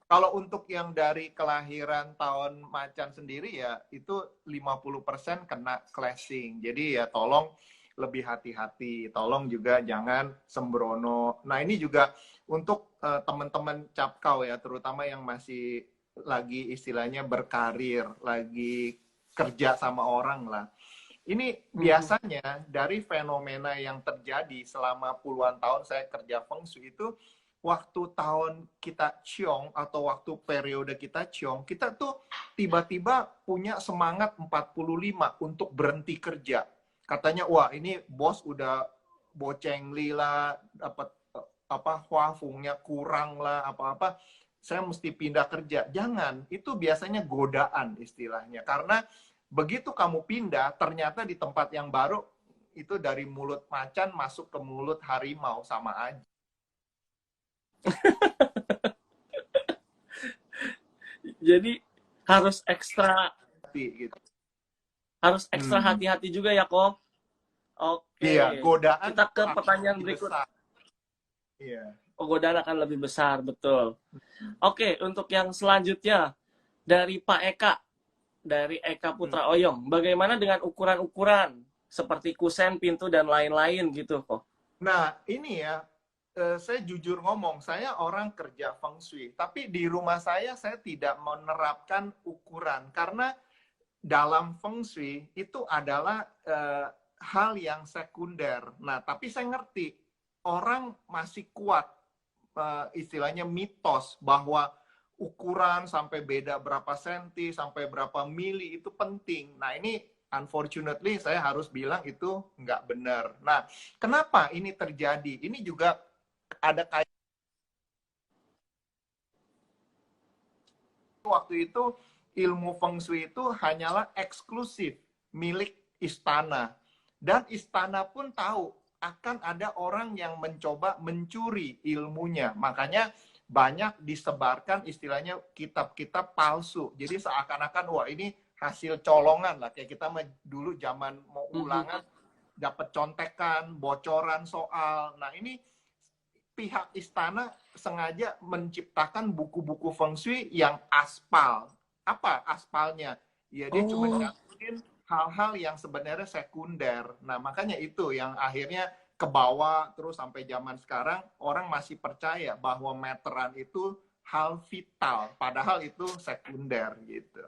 Kalau untuk yang dari kelahiran tahun macan sendiri ya itu 50% kena clashing. Jadi ya tolong lebih hati-hati, tolong juga jangan sembrono. Nah, ini juga untuk teman-teman capkau ya, terutama yang masih lagi istilahnya berkarir, lagi kerja sama orang lah. Ini biasanya dari fenomena yang terjadi selama puluhan tahun saya kerja feng shui itu, waktu tahun kita ciong atau waktu periode kita ciong, kita tuh tiba-tiba punya semangat 45 untuk berhenti kerja. Katanya, wah ini bos udah boceng lila, dapat apa huafungnya kurang lah, apa-apa, saya mesti pindah kerja. Jangan, itu biasanya godaan istilahnya. Karena begitu kamu pindah, ternyata di tempat yang baru, itu dari mulut macan masuk ke mulut harimau, sama aja. Jadi harus ekstra Gitu. hati-hati juga ya, kok. Oke. Iya, godaan Kita ke pertanyaan lebih berikut. besar. Iya. Oh, godaan akan lebih besar, betul. Oke, untuk yang selanjutnya dari Pak Eka, dari Eka Putra Oyong. Bagaimana dengan ukuran-ukuran seperti kusen, pintu dan lain-lain gitu kok? Nah, ini ya, saya jujur ngomong, saya orang kerja feng shui, tapi di rumah saya tidak menerapkan ukuran karena dalam feng shui itu adalah hal yang sekunder. Nah, tapi saya ngerti orang masih kuat istilahnya mitos bahwa ukuran sampai beda berapa senti, sampai berapa mili itu penting. Nah, ini unfortunately saya harus bilang itu nggak benar. Nah, kenapa ini terjadi? Ini juga ada kayak waktu itu ilmu feng shui itu hanyalah eksklusif milik istana. Dan istana pun tahu akan ada orang yang mencoba mencuri ilmunya. Makanya banyak disebarkan istilahnya kitab-kitab palsu. Jadi seakan-akan, wah ini hasil colongan lah. Kayak kita dulu zaman mau ulangan, dapat contekan, bocoran soal. Nah, ini pihak istana sengaja menciptakan buku-buku feng shui yang aspal. Apa aspalnya? Ya, dia cuma nyantumin hal-hal yang sebenarnya sekunder. Nah, makanya itu yang akhirnya ke bawah terus sampai zaman sekarang orang masih percaya bahwa meteran itu hal vital, padahal itu sekunder gitu.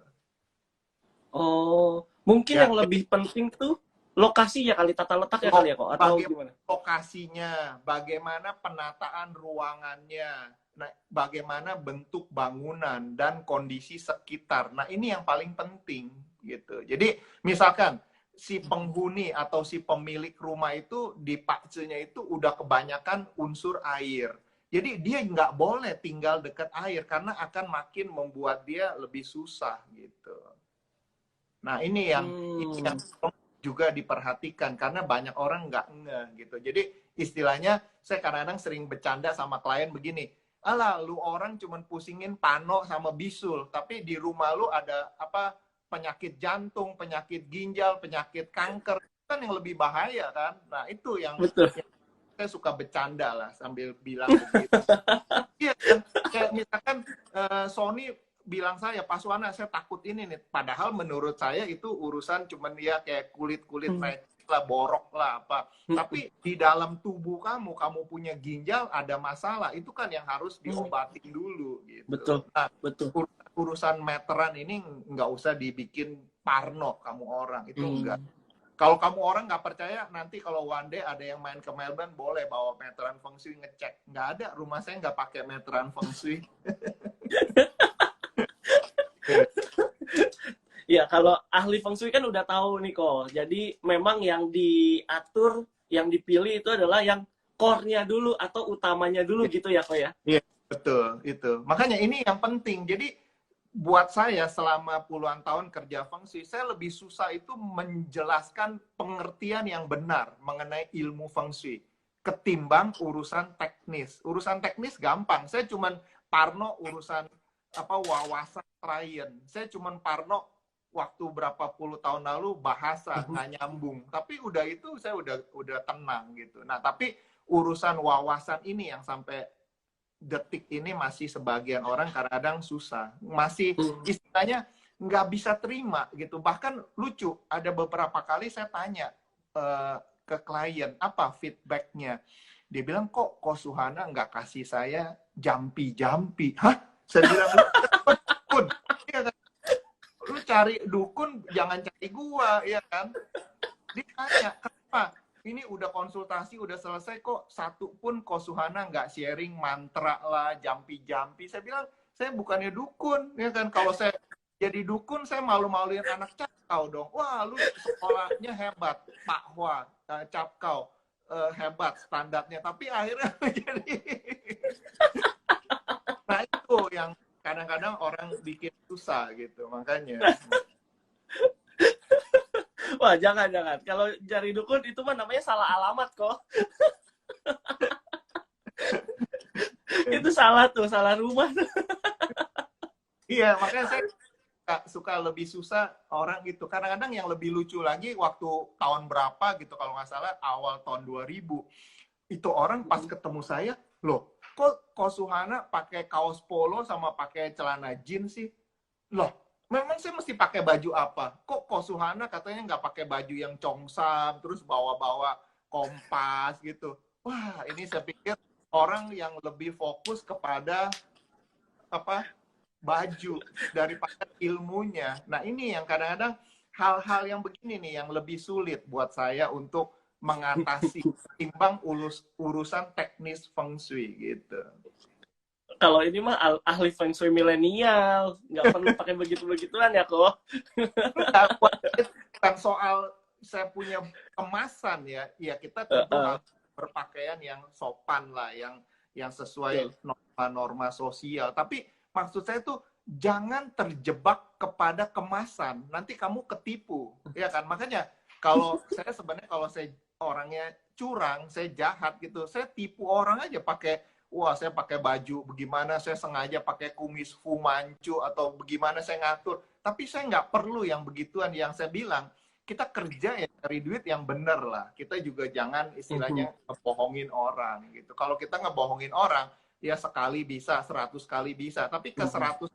Oh, mungkin Ya, yang lebih penting tuh lokasi ya kali, tata letak ya kali ya kok, atau gimana? Lokasinya, bagaimana penataan ruangannya, nah, bagaimana bentuk bangunan dan kondisi sekitar. Nah, ini yang paling penting gitu. Jadi, misalkan si penghuni atau si pemilik rumah itu di pakcenya itu udah kebanyakan unsur air. Jadi dia nggak boleh tinggal dekat air karena akan makin membuat dia lebih susah gitu. Nah, ini yang juga diperhatikan karena banyak orang nggak ngeh gitu. Jadi istilahnya saya kadang-kadang sering bercanda sama klien begini, alah lu orang cuman pusingin pano sama bisul, tapi di rumah lu ada apa penyakit jantung, penyakit ginjal, penyakit kanker, kan yang lebih bahaya kan. Nah itu yang saya suka bercanda lah sambil bilang begitu. Iya kan, kayak misalkan Sony bilang saya, Pak Suwana, saya takut ini nih. Padahal menurut saya itu urusan cuman ya kayak kulit-kulit lah, borok lah apa. Tapi di dalam tubuh kamu punya ginjal ada masalah. Itu kan yang harus diobatin dulu gitu. Betul, nah, betul. Urusan meteran ini nggak usah dibikin parno kamu orang. Itu enggak. Kalau kamu orang nggak percaya, nanti kalau one day ada yang main ke Melbourne, boleh bawa meteran feng shui ngecek. Nggak ada, rumah saya nggak pakai meteran feng shui. Ya, kalau ahli feng shui kan udah tahu nih kok. Jadi memang yang diatur, yang dipilih itu adalah yang core-nya dulu atau utamanya dulu gitu ya kok ya? Iya, betul. Itu. Makanya ini yang penting. Jadi buat saya selama puluhan tahun kerja feng shui, saya lebih susah itu menjelaskan pengertian yang benar mengenai ilmu feng shui ketimbang urusan teknis. Urusan teknis gampang. Saya cuman parno urusan apa wawasan klien. Saya cuman parno waktu berapa puluh tahun lalu bahasa nggak nyambung. Tapi udah itu saya udah tenang gitu. Nah, tapi urusan wawasan ini yang sampai detik ini masih sebagian orang kadang-kadang susah, masih istilahnya nggak bisa terima gitu. Bahkan lucu, ada beberapa kali saya tanya ke klien apa feedbacknya, dia bilang kok Suhana nggak kasih saya jampi-jampi. Hah? Saya bilang dukun, ya kan? Lu cari dukun jangan cari gua, ya kan? Dia tanya kenapa? Ini udah konsultasi, udah selesai kok, satu pun Suhana nggak sharing mantra lah, jampi-jampi. Saya bilang, saya bukannya dukun. Ya kan, kalau saya jadi dukun, saya malu-maluin anak Capkau dong. Wah, lu sekolahnya hebat, Pak Hua, Capkau, hebat standarnya. Tapi akhirnya jadi... Nah, itu yang kadang-kadang orang bikin susah gitu, makanya... Wah, jangan. Kalau cari dukun itu mah namanya salah alamat kok. Itu salah tuh, salah rumah. Iya, makanya saya suka lebih susah orang gitu. Kadang-kadang yang lebih lucu lagi waktu tahun berapa gitu, kalau nggak salah awal tahun 2000. Itu orang pas ketemu saya, loh, kok Suhana pakai kaos polo sama pakai celana jeans sih? Loh, memang saya mesti pakai baju apa? Kok Suhana katanya nggak pakai baju yang congsam, terus bawa-bawa kompas gitu. Wah, ini saya pikir orang yang lebih fokus kepada apa baju daripada ilmunya. Nah, ini yang kadang-kadang hal-hal yang begini nih yang lebih sulit buat saya untuk mengatasi timbang urusan teknis feng shui gitu. Kalau ini mah ahli feng shui milenial, nggak perlu pakai begitu-begituan ya kok. Bukan soal saya punya kemasan ya kita tentu harus berpakaian yang sopan lah, yang sesuai norma-norma sosial. Tapi maksud saya tuh jangan terjebak kepada kemasan, nanti kamu ketipu, ya kan? Makanya kalau saya sebenarnya kalau saya orangnya curang, saya jahat gitu, saya tipu orang aja pakai wah, saya pakai baju bagaimana, saya sengaja pakai kumis Fu Manchu atau bagaimana saya ngatur. Tapi saya nggak perlu yang begituan. Yang saya bilang, kita kerja ya cari duit yang bener lah. Kita juga jangan istilahnya ngebohongin orang gitu. Kalau kita ngebohongin orang, ya sekali bisa, 100 kali bisa. Tapi ke 100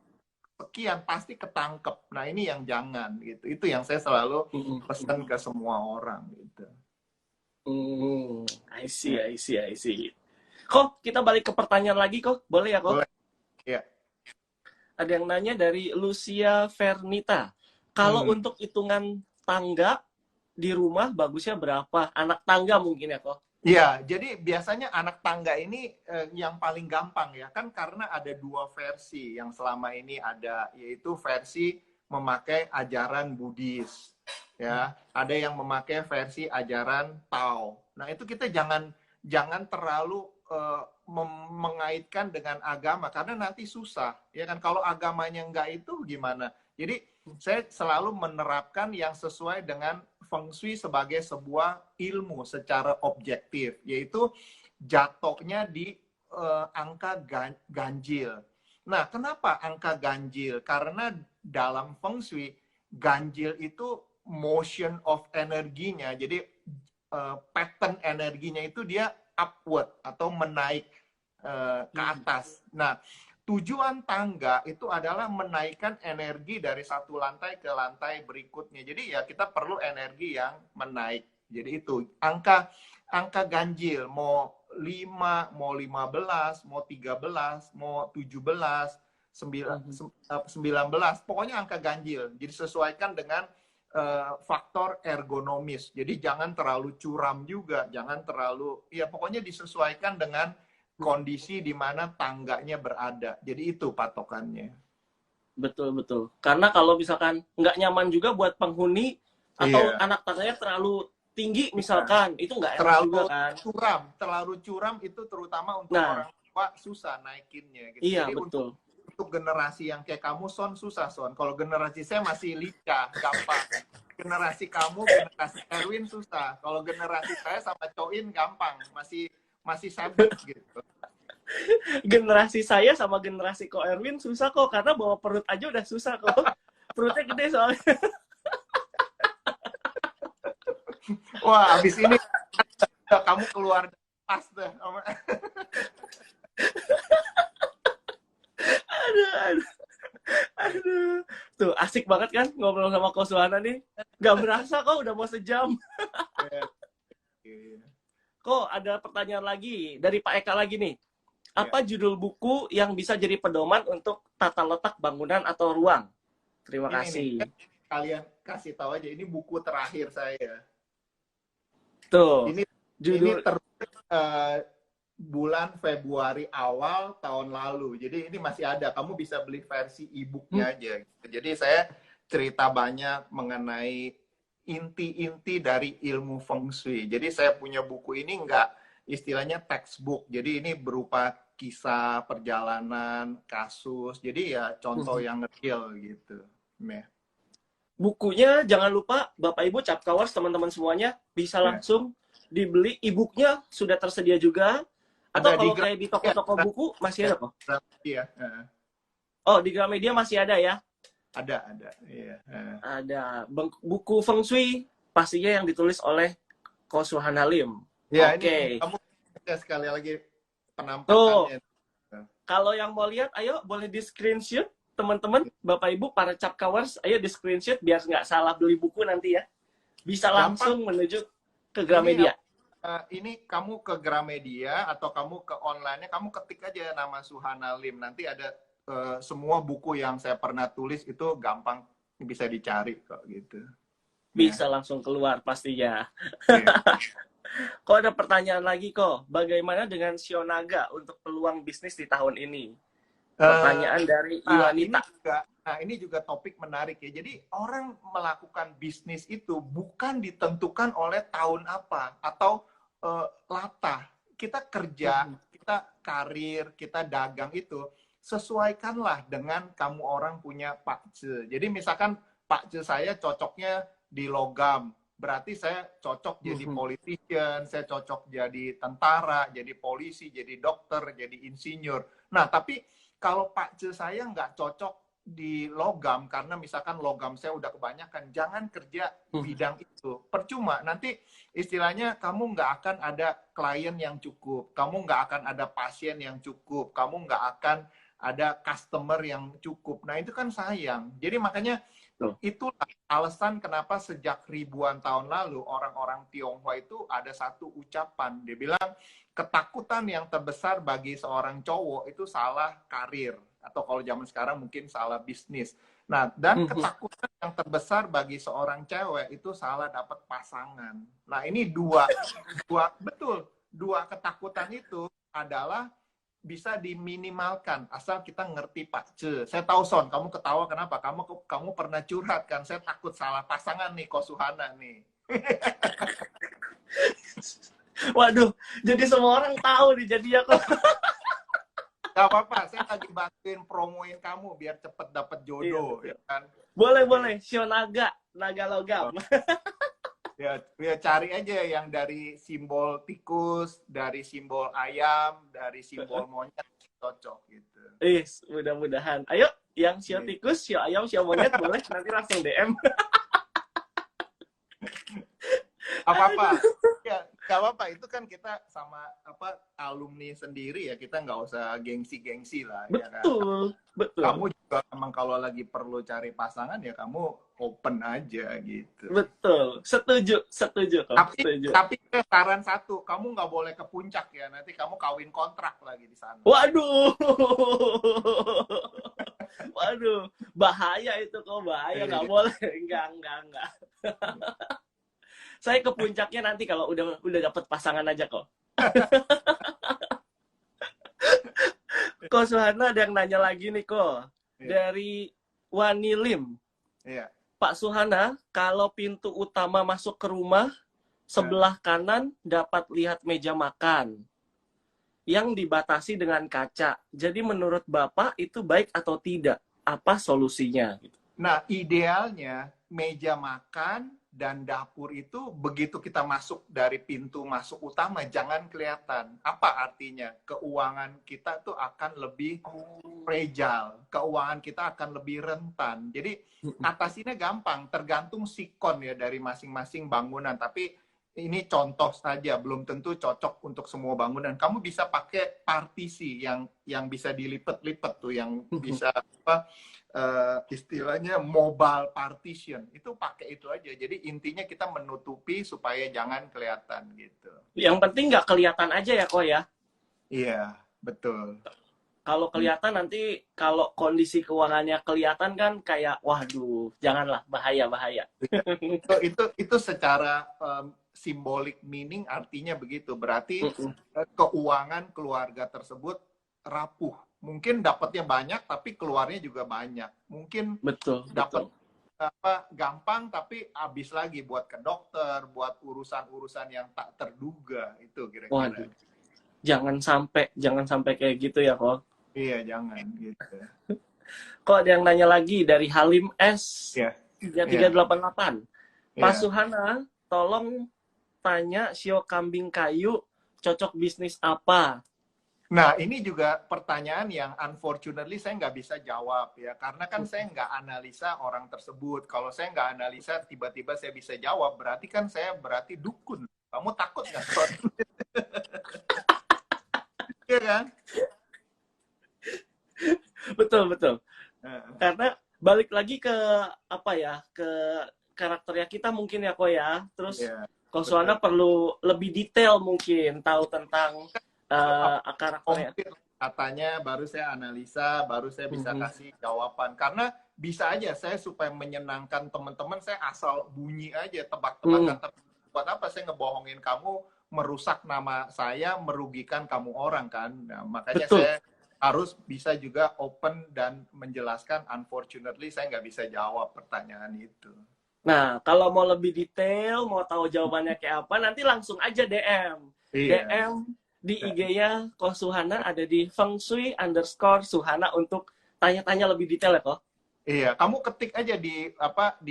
sekian pasti ketangkep. Nah ini yang jangan gitu. Itu yang saya selalu pesan ke semua orang gitu. I see, I see, I see. Kok kita balik ke pertanyaan lagi kok? Boleh ya kok? Boleh. Ya. Ada yang nanya dari Lucia Fernita. Kalau untuk hitungan tangga di rumah bagusnya berapa? Anak tangga mungkin ya kok? Ya, jadi biasanya anak tangga ini yang paling gampang ya, kan karena ada 2 versi yang selama ini ada, yaitu versi memakai ajaran Buddhis, ya, ada yang memakai versi ajaran Tao. Nah itu kita jangan terlalu mengaitkan dengan agama karena nanti susah, ya kan? Kalau agamanya enggak itu gimana? Jadi saya selalu menerapkan yang sesuai dengan Feng Shui sebagai sebuah ilmu secara objektif, yaitu jatuhnya di angka ganjil. Nah, kenapa angka ganjil? Karena dalam Feng Shui, ganjil itu motion of energinya, jadi pattern energinya itu dia upward atau menaik ke atas. Nah, tujuan tangga itu adalah menaikkan energi dari satu lantai ke lantai berikutnya. Jadi ya kita perlu energi yang menaik. Jadi itu angka ganjil mau 5, mau 15, mau 13, mau 17, 19, pokoknya angka ganjil. Jadi sesuaikan dengan faktor ergonomis. Jadi jangan terlalu curam juga, jangan terlalu, ya pokoknya disesuaikan dengan kondisi di mana tangganya berada. Jadi itu patokannya. Betul, betul. Karena kalau misalkan nggak nyaman juga buat penghuni atau anak tangganya terlalu tinggi misalkan, itu nggak enak juga kan. Terlalu curam itu terutama untuk orang tua susah naikinnya. Gitu. Iya, jadi betul. Untuk generasi yang kayak kamu, Son, susah, Son. Kalau generasi saya masih lincah, gampang. Generasi kamu, generasi Erwin susah. Kalau generasi saya sama Coin gampang, masih sabit gitu. Generasi saya sama generasi Ko Erwin susah kok, karena bawa perut aja udah susah kok. Perutnya gede soalnya. Wah, abis ini kamu keluar pas deh. Aduh. Tuh, asik banget kan ngobrol sama Ko Suhana nih. Gak berasa kok udah mau sejam. Kok ada pertanyaan lagi dari Pak Eka lagi nih. Apa judul buku yang bisa jadi pedoman untuk tata letak bangunan atau ruang? Terima kasih. Kalian kasih tahu aja, ini buku terakhir saya. Tuh. Ini terbit bulan Februari awal tahun lalu. Jadi ini masih ada. Kamu bisa beli versi e-booknya aja. Jadi saya cerita banyak mengenai inti-inti dari ilmu Feng Shui. Jadi saya punya buku ini nggak istilahnya textbook. Jadi ini berupa kisah perjalanan, kasus. Jadi ya contoh yang real gitu. Bukunya jangan lupa Bapak Ibu Capkawers teman-teman semuanya bisa langsung dibeli. E-booknya sudah tersedia juga. Atau kalau kayak di toko-toko buku masih ada kok? Oh, di Gramedia masih ada ya? Ada. Iya. Ada buku Feng Shui pastinya yang ditulis oleh Ko Suhana Lim. Ya, ini kamu sekali lagi penampakannya. Kalau yang mau lihat, ayo boleh di screenshot teman-teman, Bapak Ibu, para Capkawers, ayo di screenshot biar nggak salah beli buku nanti ya. Bisa langsung menuju ke Gramedia. Ini kamu ke Gramedia atau kamu ke online-nya, kamu ketik aja nama Suhana Lim. Nanti ada semua buku yang saya pernah tulis itu gampang bisa dicari kok gitu. Bisa langsung keluar pastinya. Kok ada pertanyaan lagi kok, bagaimana dengan Shionaga untuk peluang bisnis di tahun ini? Pertanyaan dari Iwanita. Ini juga topik menarik ya. Jadi orang melakukan bisnis itu bukan ditentukan oleh tahun apa atau latah. Kita kerja, kita karir, kita dagang itu sesuaikanlah dengan kamu orang punya pakce. Jadi misalkan pakce saya cocoknya di logam, berarti saya cocok jadi politician, saya cocok jadi tentara, jadi polisi, jadi dokter, jadi insinyur. Nah, tapi kalau pakce saya nggak cocok di logam karena misalkan logam saya udah kebanyakan, jangan kerja bidang itu. Percuma, nanti istilahnya kamu nggak akan ada klien yang cukup, kamu nggak akan ada pasien yang cukup, kamu nggak akan ada customer yang cukup. Nah itu kan sayang. Jadi makanya itulah alasan kenapa sejak ribuan tahun lalu orang-orang Tionghoa itu ada satu ucapan. Dia bilang, ketakutan yang terbesar bagi seorang cowok itu salah karir. Atau kalau zaman sekarang mungkin salah bisnis. Nah, dan ketakutan yang terbesar bagi seorang cewek itu salah dapat pasangan. Nah, ini dua ketakutan itu adalah bisa diminimalkan asal kita ngerti Pak Ce. Saya tahu Son, kamu ketawa kenapa? Kamu pernah curhat kan? Saya takut salah pasangan nih, Kosuhana nih. Waduh, jadi semua orang tahu nih jadinya kok. Gak apa-apa, saya lagi bantuin promoin kamu biar cepet dapet jodoh, Iya, ya kan? Boleh, Shio naga logam. Ya, cari aja yang dari simbol tikus, dari simbol ayam, dari simbol monyet, cocok gitu. Mudah-mudahan. Ayo, yang Shio tikus, Shio ayam, Shio monyet boleh nanti langsung DM. Apa-apa. Ya, gak apa-apa. Itu kan kita sama alumni sendiri ya. Kita nggak usah gengsi-gengsi lah. Betul, ya kan? betul. Kamu juga emang kalau lagi perlu cari pasangan ya kamu open aja gitu. Betul. Setuju kok. Tapi saran satu, kamu nggak boleh ke puncak ya. Nanti kamu kawin kontrak lagi di sana. Waduh. Waduh, bahaya itu kok, bahaya. Nggak boleh. Enggak. Saya ke puncaknya nanti kalau udah dapet pasangan aja kok. Kok Suhana ada yang nanya lagi nih kok. Dari Wani Lim. Iya. Pak Suhana, kalau pintu utama masuk ke rumah, sebelah kanan dapat lihat meja makan yang dibatasi dengan kaca. Jadi menurut Bapak itu baik atau tidak? Apa solusinya? Nah, idealnya meja makan dan dapur itu begitu kita masuk dari pintu masuk utama jangan kelihatan. Apa artinya? Keuangan kita tuh akan lebih fragile, keuangan kita akan lebih rentan. Jadi atasinya gampang, tergantung sikon ya dari masing-masing bangunan. Tapi ini contoh saja, belum tentu cocok untuk semua bangunan. Kamu bisa pakai partisi yang bisa dilipat-lipat tuh, yang bisa istilahnya mobile partition, itu pakai itu aja. Jadi intinya kita menutupi supaya jangan kelihatan gitu. Yang penting nggak kelihatan aja ya kok ya. Iya, betul. Kalau kelihatan nanti kalau kondisi keuangannya kelihatan kan kayak waduh, janganlah, bahaya. Itu secara simbolik meaning artinya begitu. Berarti keuangan keluarga tersebut rapuh. Mungkin dapatnya banyak tapi keluarnya juga banyak. Mungkin dapat gampang tapi habis lagi buat ke dokter, buat urusan-urusan yang tak terduga, itu kira-kira. Waduh. Jangan sampai kayak gitu ya kok. Iya, jangan gitu. Kok ada yang nanya lagi dari Halim S 388. Pak Suhana, tolong tanya Shio kambing kayu cocok bisnis apa? Nah, ini juga pertanyaan yang unfortunately saya nggak bisa jawab ya. Karena kan saya nggak analisa orang tersebut. Kalau saya nggak analisa, tiba-tiba saya bisa jawab. Berarti kan saya dukun. Kamu takut nggak? Iya kan? Betul. Karena balik lagi ke ke karakternya kita mungkin ya kok ya. Terus Ko Suhana perlu lebih detail mungkin tahu tentang karakternya. Katanya baru saya analisa, baru saya bisa kasih jawaban. Karena bisa aja saya supaya menyenangkan teman-teman, saya asal bunyi aja, tebak-tebakan. Buat apa saya ngebohongin kamu, merusak nama saya, merugikan kamu orang kan. Nah, makanya saya harus bisa juga open dan menjelaskan. Unfortunately saya nggak bisa jawab pertanyaan itu. Nah, kalau mau lebih detail, mau tahu jawabannya kayak apa, nanti langsung aja DM. DM di IG-nya Ko Suhana ada di fengshui_suhana untuk tanya-tanya lebih detail ya kok. Iya, kamu ketik aja di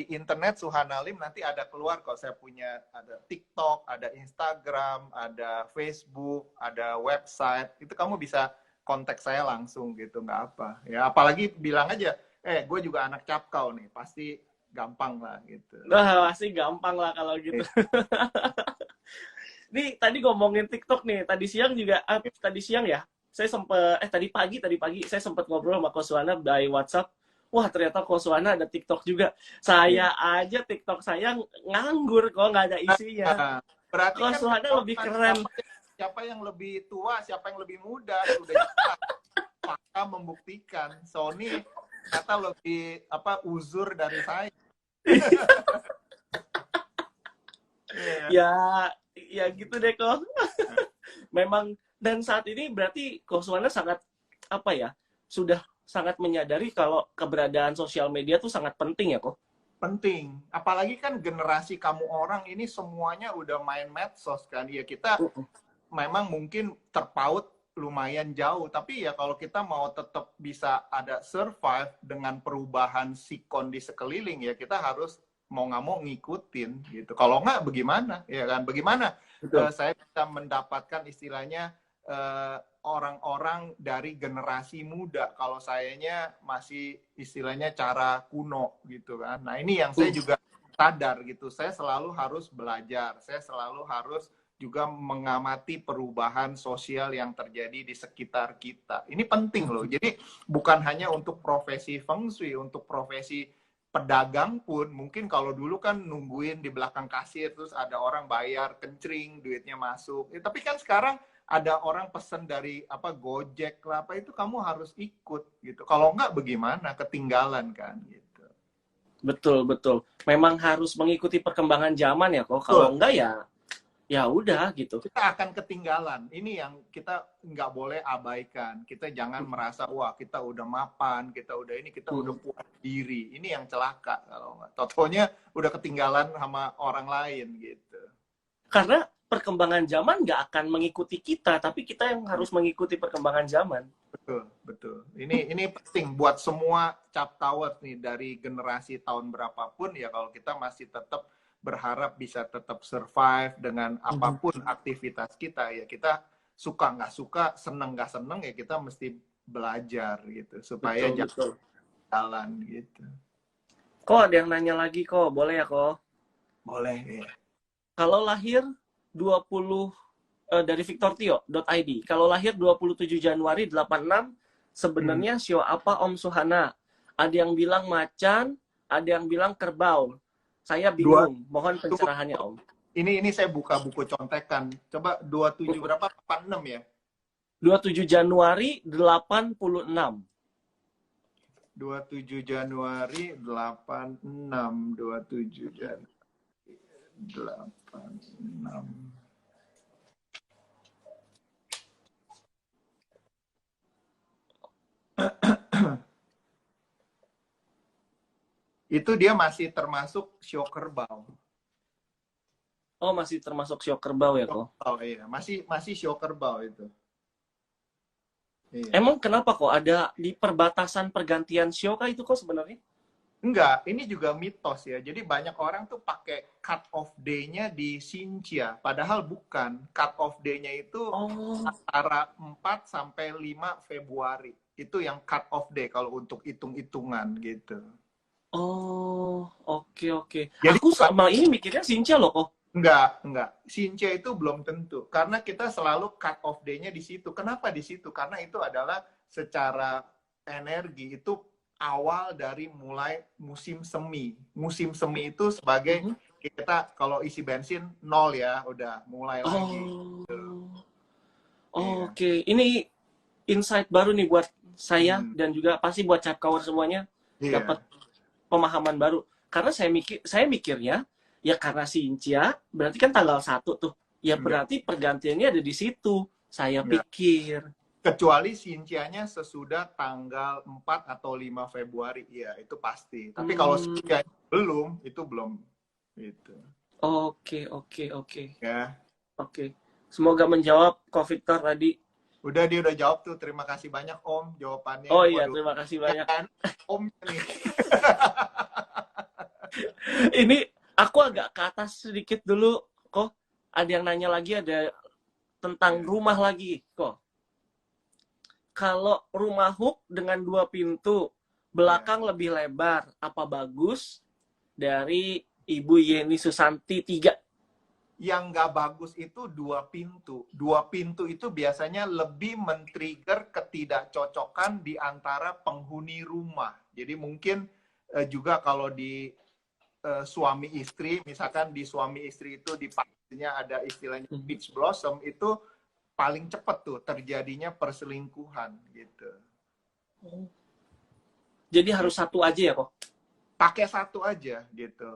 internet Suhana Lim, nanti ada keluar kok. Saya punya ada TikTok, ada Instagram, ada Facebook, ada website. Itu kamu bisa kontak saya langsung gitu, nggak apa. Ya, apalagi bilang aja gue juga anak Capkau nih, pasti gampang lah gitu. Wah, pasti gampang lah kalau gitu. Nih, tadi ngomongin TikTok nih. Tadi siang juga, tadi siang ya, saya sempat, tadi pagi, saya sempat ngobrol sama Koswana by WhatsApp. Wah, ternyata Koswana ada TikTok juga. Saya aja TikTok saya nganggur kok, nggak ada isinya. Nah, berarti kan Koswana lebih keren. Siapa yang lebih tua, siapa yang lebih muda, sudah jelas. Fakta membuktikan Sony kata lebih uzur dari saya. Ya, ya gitu deh kok. Memang, dan saat ini berarti Koswana sangat sudah sangat menyadari kalau keberadaan sosial media tuh sangat penting ya kok. Penting, apalagi kan generasi kamu orang ini semuanya udah main medsos kan. Ya kita memang mungkin terpaut lumayan jauh, tapi ya kalau kita mau tetap bisa ada survive dengan perubahan sikon di sekeliling, ya kita harus mau nggak mau ngikutin gitu. Kalau nggak bagaimana, ya kan? Bagaimana saya bisa mendapatkan istilahnya orang-orang dari generasi muda, kalau sayanya masih istilahnya cara kuno gitu kan. Nah ini yang saya juga sadar gitu, saya selalu harus belajar, saya selalu harus juga mengamati perubahan sosial yang terjadi di sekitar kita. Ini penting loh. Jadi bukan hanya untuk profesi feng shui, untuk profesi pedagang pun, mungkin kalau dulu kan nungguin di belakang kasir, terus ada orang bayar kencring, duitnya masuk. Tapi kan sekarang ada orang pesen dari Gojek lah, itu kamu harus ikut gitu. Kalau enggak bagaimana? Ketinggalan kan gitu. Betul, betul. Memang harus mengikuti perkembangan zaman ya kok. Kalau enggak ya udah gitu. Kita akan ketinggalan. Ini yang kita nggak boleh abaikan. Kita jangan merasa, wah kita udah mapan, kita udah ini, kita udah puas diri. Ini yang celaka kalau nggak. Totonya udah ketinggalan sama orang lain gitu. Karena perkembangan zaman nggak akan mengikuti kita, tapi kita yang harus mengikuti perkembangan zaman. Betul, betul. Ini penting buat semua Cap Towers nih, dari generasi tahun berapapun ya, kalau kita masih tetap berharap bisa tetap survive dengan apapun aktivitas kita, ya kita suka nggak suka, seneng nggak seneng, ya kita mesti belajar gitu supaya jangan jalan gitu. Kok ada yang nanya lagi kok, boleh ya kok? Boleh ya. Kalau lahir 20 dari victortio.id, kalau lahir 27 Januari 86, sebenarnya sio apa Om Suhana? Ada yang bilang macan, ada yang bilang kerbau. Saya bingung, mohon pencerahannya Om. Ini saya buka buku contekan. Coba 27 berapa? 86 ya? 27 Januari 86. 27 Januari 86. 27 Januari 86. Itu dia masih termasuk sio kerbau. Oh, masih termasuk sio kerbau ya kok? Oh iya, masih sio kerbau itu. Iya. Emang kenapa kok ada di perbatasan pergantian sio kah itu kok sebenarnya? Enggak, ini juga mitos ya. Jadi banyak orang tuh pakai cut off day-nya di Xinjia, padahal bukan. Cut off day-nya itu antara 4 sampai 5 Februari. Itu yang cut off day kalau untuk hitung-hitungan gitu. Oh, oke. Jadi aku sama ini mikirnya Xinjia loh kok. Enggak. Xinjia itu belum tentu. Karena kita selalu cut off day-nya di situ. Kenapa di situ? Karena itu adalah secara energi itu awal dari mulai musim semi. Musim semi itu sebagai kita kalau isi bensin 0 ya, udah mulai lagi. Gitu. Oke. Ini insight baru nih buat saya dan juga pasti buat Capcower semuanya dapat pemahaman baru. Karena saya mikirnya ya karena Xinjia berarti kan tanggal 1 tuh. Ya berarti pergantiannya ada di situ. Saya pikir. Kecuali Xinjia-nya sesudah tanggal 4 atau 5 Februari, ya itu pasti. Tapi kalau Xinjia belum, itu belum. Gitu. Oke. Ya. Oke. Semoga menjawab Ko Victor tadi. Udah, dia udah jawab tuh. Terima kasih banyak Om jawabannya. Oh iya, terima kasih banyak. Om nih. Ini aku agak ke atas sedikit dulu, kok. Ada yang nanya lagi, ada tentang rumah lagi, kok. Kalau rumah hook dengan 2 pintu, belakang lebih lebar. Apa bagus dari Ibu Yeni Susanti 3? Yang nggak bagus itu 2 pintu. 2 pintu itu biasanya lebih men-trigger ketidakcocokan di antara penghuni rumah. Jadi mungkin juga kalau di suami istri, misalkan di suami istri itu di pastinya ada istilahnya peach blossom, itu paling cepat tuh terjadinya perselingkuhan gitu. Jadi harus satu aja ya kok? Pakai satu aja gitu.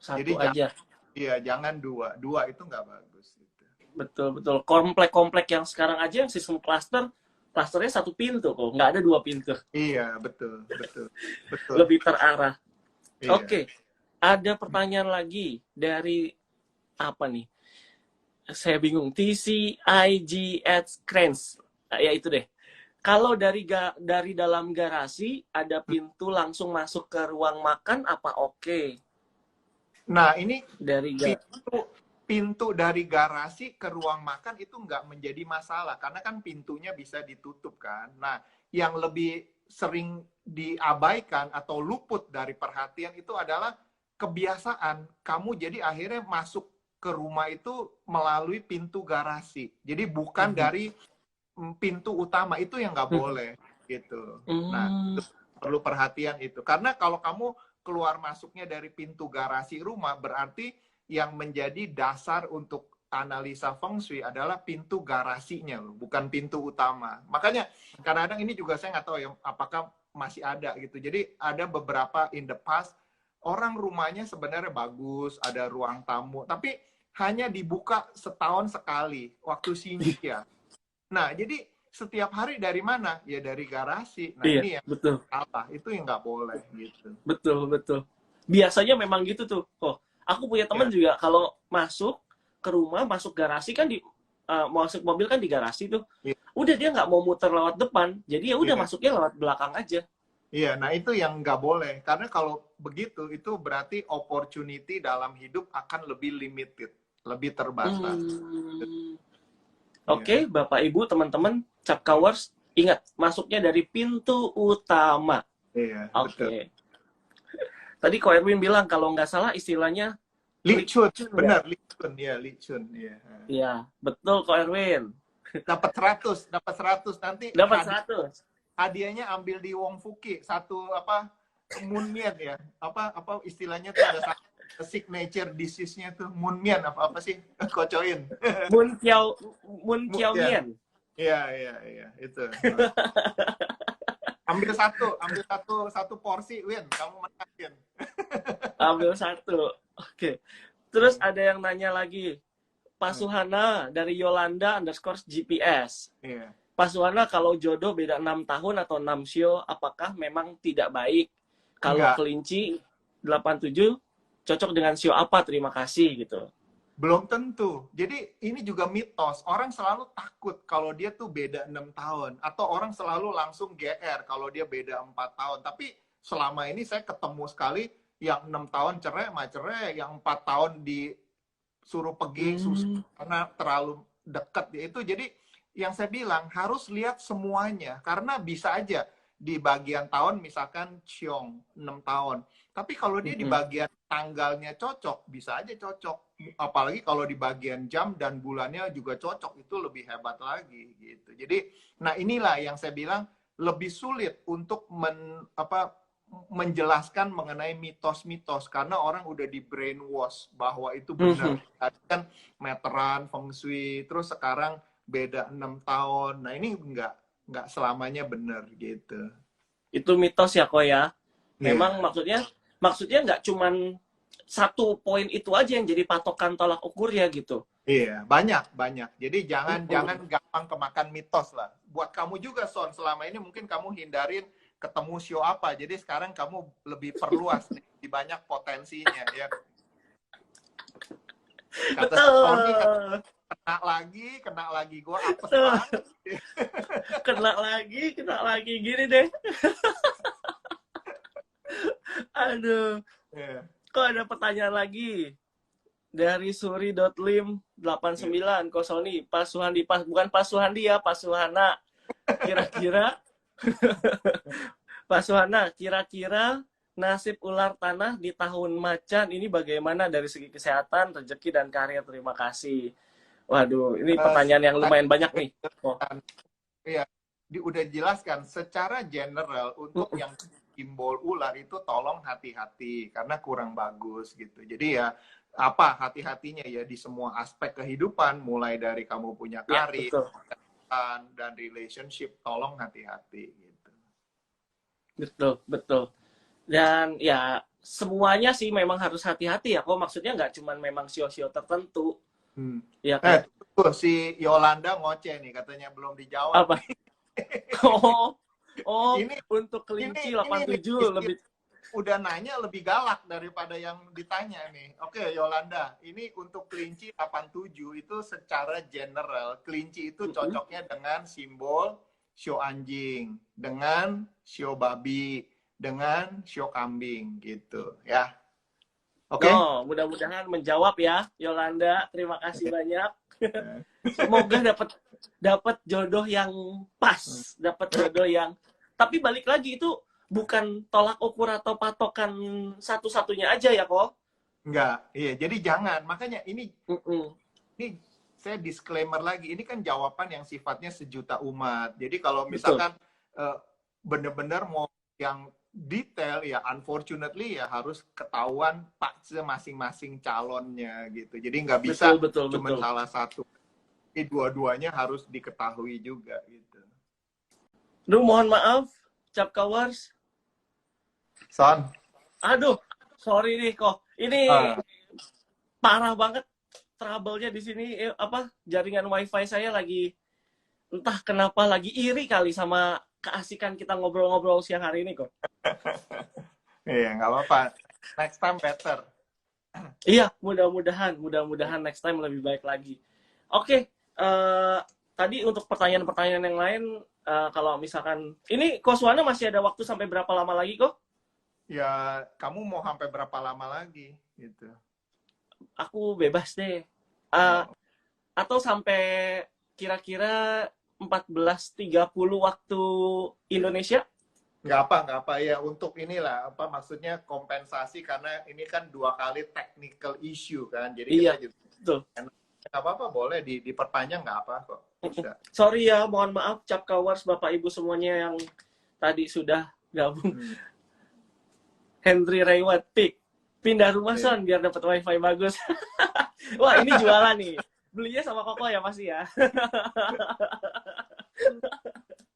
Satu Jadi aja. Iya, jangan 2. 2 itu nggak bagus. Gitu. Betul. Komplek-komplek yang sekarang aja yang sistem klasternya 1 pintu kok, nggak ada 2 pintu. Iya, betul. Lebih terarah. Iya. Oke, ada pertanyaan lagi dari apa nih? Saya bingung. TCIGH Cranes. Ya itu deh. Kalau dari dalam garasi ada pintu langsung masuk ke ruang makan, apa oke? Nah, ini Dari pintu dari garasi ke ruang makan itu nggak menjadi masalah karena kan pintunya bisa ditutup kan. Nah, yang lebih sering diabaikan atau luput dari perhatian itu adalah kebiasaan kamu jadi akhirnya masuk ke rumah itu melalui pintu garasi. Jadi bukan dari pintu utama, itu yang nggak boleh gitu. Nah, itu perlu perhatian itu. Karena kalau kamu keluar masuknya dari pintu garasi rumah, berarti yang menjadi dasar untuk analisa feng shui adalah pintu garasinya loh, bukan pintu utama. Makanya kadang-kadang ini juga saya nggak tahu ya apakah masih ada gitu. Jadi ada beberapa in the past orang rumahnya sebenarnya bagus, ada ruang tamu, tapi hanya dibuka setahun sekali waktu singgah. Nah, jadi setiap hari dari mana? Ya dari garasi. Nah, iya, ini yang betul. salah. Itu yang nggak boleh gitu. Betul. Biasanya memang gitu tuh. Aku punya teman juga kalau masuk ke rumah, masuk garasi kan masuk mobil kan di garasi tuh. Udah dia nggak mau muter lewat depan, jadi ya udah masuknya lewat belakang aja. Iya, nah itu yang nggak boleh. Karena kalau begitu, itu berarti opportunity dalam hidup akan lebih limited, lebih terbatas. Oke, Bapak Ibu, teman-teman, Capkawers, ingat, masuknya dari pintu utama. Iya, Oke. Tadi Ko Erwin bilang, kalau nggak salah istilahnya Li Chun, benar, Li Chun, ya, Li Chun, ya. Iya, betul Ko Erwin. Dapat 100 nanti. Dapat 100. Hadiahnya ambil di Wong Fuki, satu apa Moon Mian ya, apa istilahnya tuh ada satu signature disease-nya tuh Moon Mian apa sih kocoin. Mun Kiao Mian. Iya itu. ambil satu porsi, Win, kamu menangin. Ambil 1. Oke. Terus ada yang nanya lagi, Pak Suhana dari Yolanda_GPS. Iya. Pak Suhana, kalau jodoh beda 6 tahun atau 6 sio, apakah memang tidak baik? Kalau kelinci 87 cocok dengan sio apa? Terima kasih gitu. Belum tentu. Jadi ini juga mitos. Orang selalu takut kalau dia tuh beda 6 tahun. Atau orang selalu langsung GR kalau dia beda 4 tahun. Tapi selama ini saya ketemu sekali yang 6 tahun cerai, yang 4 tahun disuruh pergi susah karena terlalu dekat. Itu jadi yang saya bilang harus lihat semuanya. Karena bisa aja di bagian tahun misalkan Ciong 6 tahun. Tapi kalau dia di bagian tanggalnya cocok, bisa aja cocok. Apalagi kalau di bagian jam dan bulannya juga cocok, itu lebih hebat lagi gitu. Jadi, nah inilah yang saya bilang lebih sulit untuk menjelaskan mengenai mitos-mitos karena orang udah di brainwash bahwa itu benar. Tadi kan meteran, feng shui, terus sekarang beda 6 tahun. Nah, ini nggak selamanya benar gitu. Itu mitos ya, Ko ya. Memang maksudnya nggak cuman satu poin itu aja yang jadi patokan tolak ukurnya gitu. Iya, banyak. Jadi jangan gampang kemakan mitos lah. Buat kamu juga, Son, selama ini mungkin kamu hindarin ketemu show apa. Jadi sekarang kamu lebih perluas nih, di banyak potensinya ya. Kata Tony, kena lagi gue apes banget. kena lagi gini deh. Aduh. Kok ada pertanyaan lagi dari suri.lim89 Ko Sony, Pak Suhandi, bukan Pak Suhandi ya, Pak Suhana. Kira-kira Pak Suhana, kira-kira nasib ular tanah di tahun macan ini bagaimana dari segi kesehatan, rezeki, dan karir? Terima kasih. Waduh, ini Eh, pertanyaan yang tadi lumayan banyak nih. Oh. kan, ya, udah jelaskan secara general untuk Mm-mm. yang simbol ular itu tolong hati-hati karena kurang bagus gitu. Jadi ya apa hati-hatinya ya di semua aspek kehidupan mulai dari kamu punya Ya, karir betul. dan relationship tolong hati-hati gitu. Betul, betul. Dan ya, semuanya sih memang harus hati-hati ya. Kok maksudnya nggak cuma memang sio-sio tertentu, Hmm. ya kan? Tuh, si Yolanda ngoceh nih katanya belum dijawab Apa? nih. Oh, oh, Ini untuk ini kelinci ini nih 87 lebih. udah nanya lebih galak daripada yang ditanya nih. Oke, Yolanda, ini untuk kelinci 87 itu secara general, kelinci itu Mm-mm. cocoknya dengan simbol sio anjing, dengan sio babi, dengan sio kambing gitu ya. Oke? No, mudah-mudahan menjawab ya, Yolanda. Terima kasih banyak. Semoga dapat dapat jodoh yang pas, dapat jodoh yang. Tapi balik lagi itu bukan tolak ukur atau patokan satu-satunya aja ya kok. Enggak, iya. Jadi jangan. Makanya Mm-mm. ini saya disclaimer lagi, ini kan jawaban yang sifatnya sejuta umat. Jadi kalau Betul, misalkan eh, benar-benar mau yang detail ya unfortunately ya harus ketahuan pak masing-masing calonnya gitu. Jadi nggak betul, bisa betul, cuma betul. salah satu. Ini dua-duanya harus diketahui juga gitu. Duh, mohon maaf, Cap Kawars. Son. Aduh, sorry nih kok. Ini Ah, parah banget trouble-nya di sini. Apa jaringan WiFi saya lagi entah kenapa lagi iri kali sama keasikan kita ngobrol-ngobrol siang hari ini kok. iya nggak apa-apa. Next time better. Iya, mudah-mudahan next time lebih baik lagi. Oke, tadi untuk pertanyaan-pertanyaan yang lain, kalau misalkan ini Koswana masih ada waktu sampai berapa lama lagi kok? Ya kamu mau sampai berapa lama lagi gitu. Aku bebas deh. Eh, Oh. atau sampai kira-kira 14.30 waktu Indonesia? Nggak apa ya untuk inilah apa maksudnya kompensasi karena ini kan 2 kali technical issue kan jadi kita Iya, juga betul. nggak apa-apa boleh diperpanjang nggak apa kok bisa. Sorry ya, mohon maaf Cap Kawars Bapak Ibu semuanya yang tadi sudah gabung. Hmm, Henry Raywat Pick. Pindah rumah iya, Son biar dapat wifi bagus. Wah, ini jualan nih. Belinya sama Koko ya pasti ya.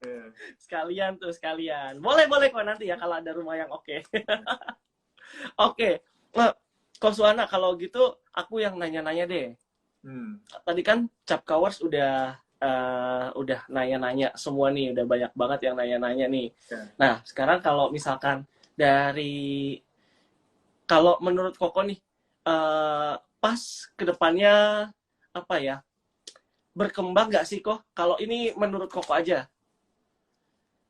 iya. Sekalian tuh, sekalian. Boleh kok nanti ya kalau ada rumah yang oke. Oke. Nah, Kosuana, kalau gitu aku yang nanya-nanya deh. Hmm, Tadi kan Cap Kawars udah nanya-nanya semua nih, udah banyak banget yang nanya-nanya nih. ya. Nah, sekarang kalau misalkan dari kalau menurut Koko nih, pas kedepannya apa ya, berkembang nggak sih kok? Kalau ini menurut Koko aja.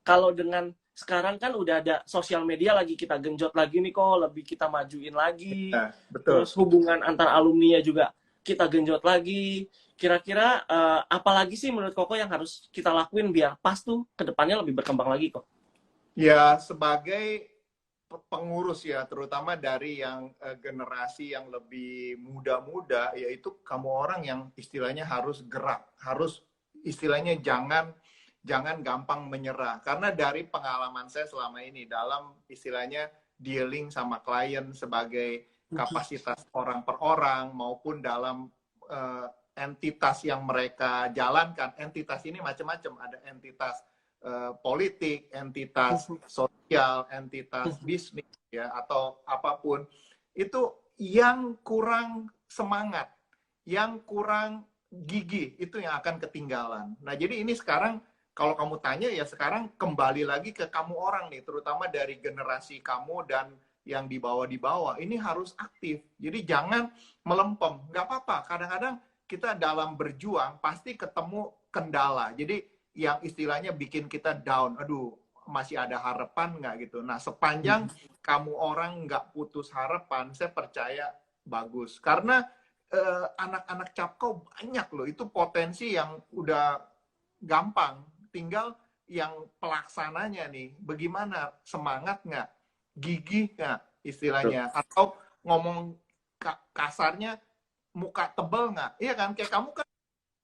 Kalau dengan sekarang kan udah ada sosial media lagi kita genjot lagi nih kok, lebih kita majuin lagi. Ya, betul. Terus hubungan antar alumni juga kita genjot lagi. Kira-kira apalagi sih menurut Koko yang harus kita lakuin biar pas tuh kedepannya lebih berkembang lagi kok? Ya sebagai pengurus ya terutama dari yang generasi yang lebih muda-muda yaitu kamu orang yang istilahnya harus gerak harus istilahnya jangan gampang menyerah karena dari pengalaman saya selama ini dalam istilahnya dealing sama klien sebagai kapasitas orang per orang maupun dalam entitas yang mereka jalankan entitas ini macam-macam ada entitas politik entitas sosial entitas bisnis ya atau apapun itu yang kurang semangat yang kurang gigih itu yang akan ketinggalan. Nah, jadi ini sekarang kalau kamu tanya ya sekarang kembali lagi ke kamu orang nih, terutama dari generasi kamu dan yang di bawah ini harus aktif. Jadi jangan melempem. Nggak apa-apa. Kadang-kadang kita dalam berjuang pasti ketemu kendala. Jadi yang istilahnya bikin kita down. Aduh, masih ada harapan nggak gitu. Nah, sepanjang kamu orang nggak putus harapan, saya percaya bagus. Karena anak-anak Capco banyak loh. Itu potensi yang udah gampang. Tinggal yang pelaksananya nih, bagaimana, semangat nggak, gigih nggak istilahnya, atau ngomong kasarnya muka tebel nggak? Iya kan, kayak kamu kan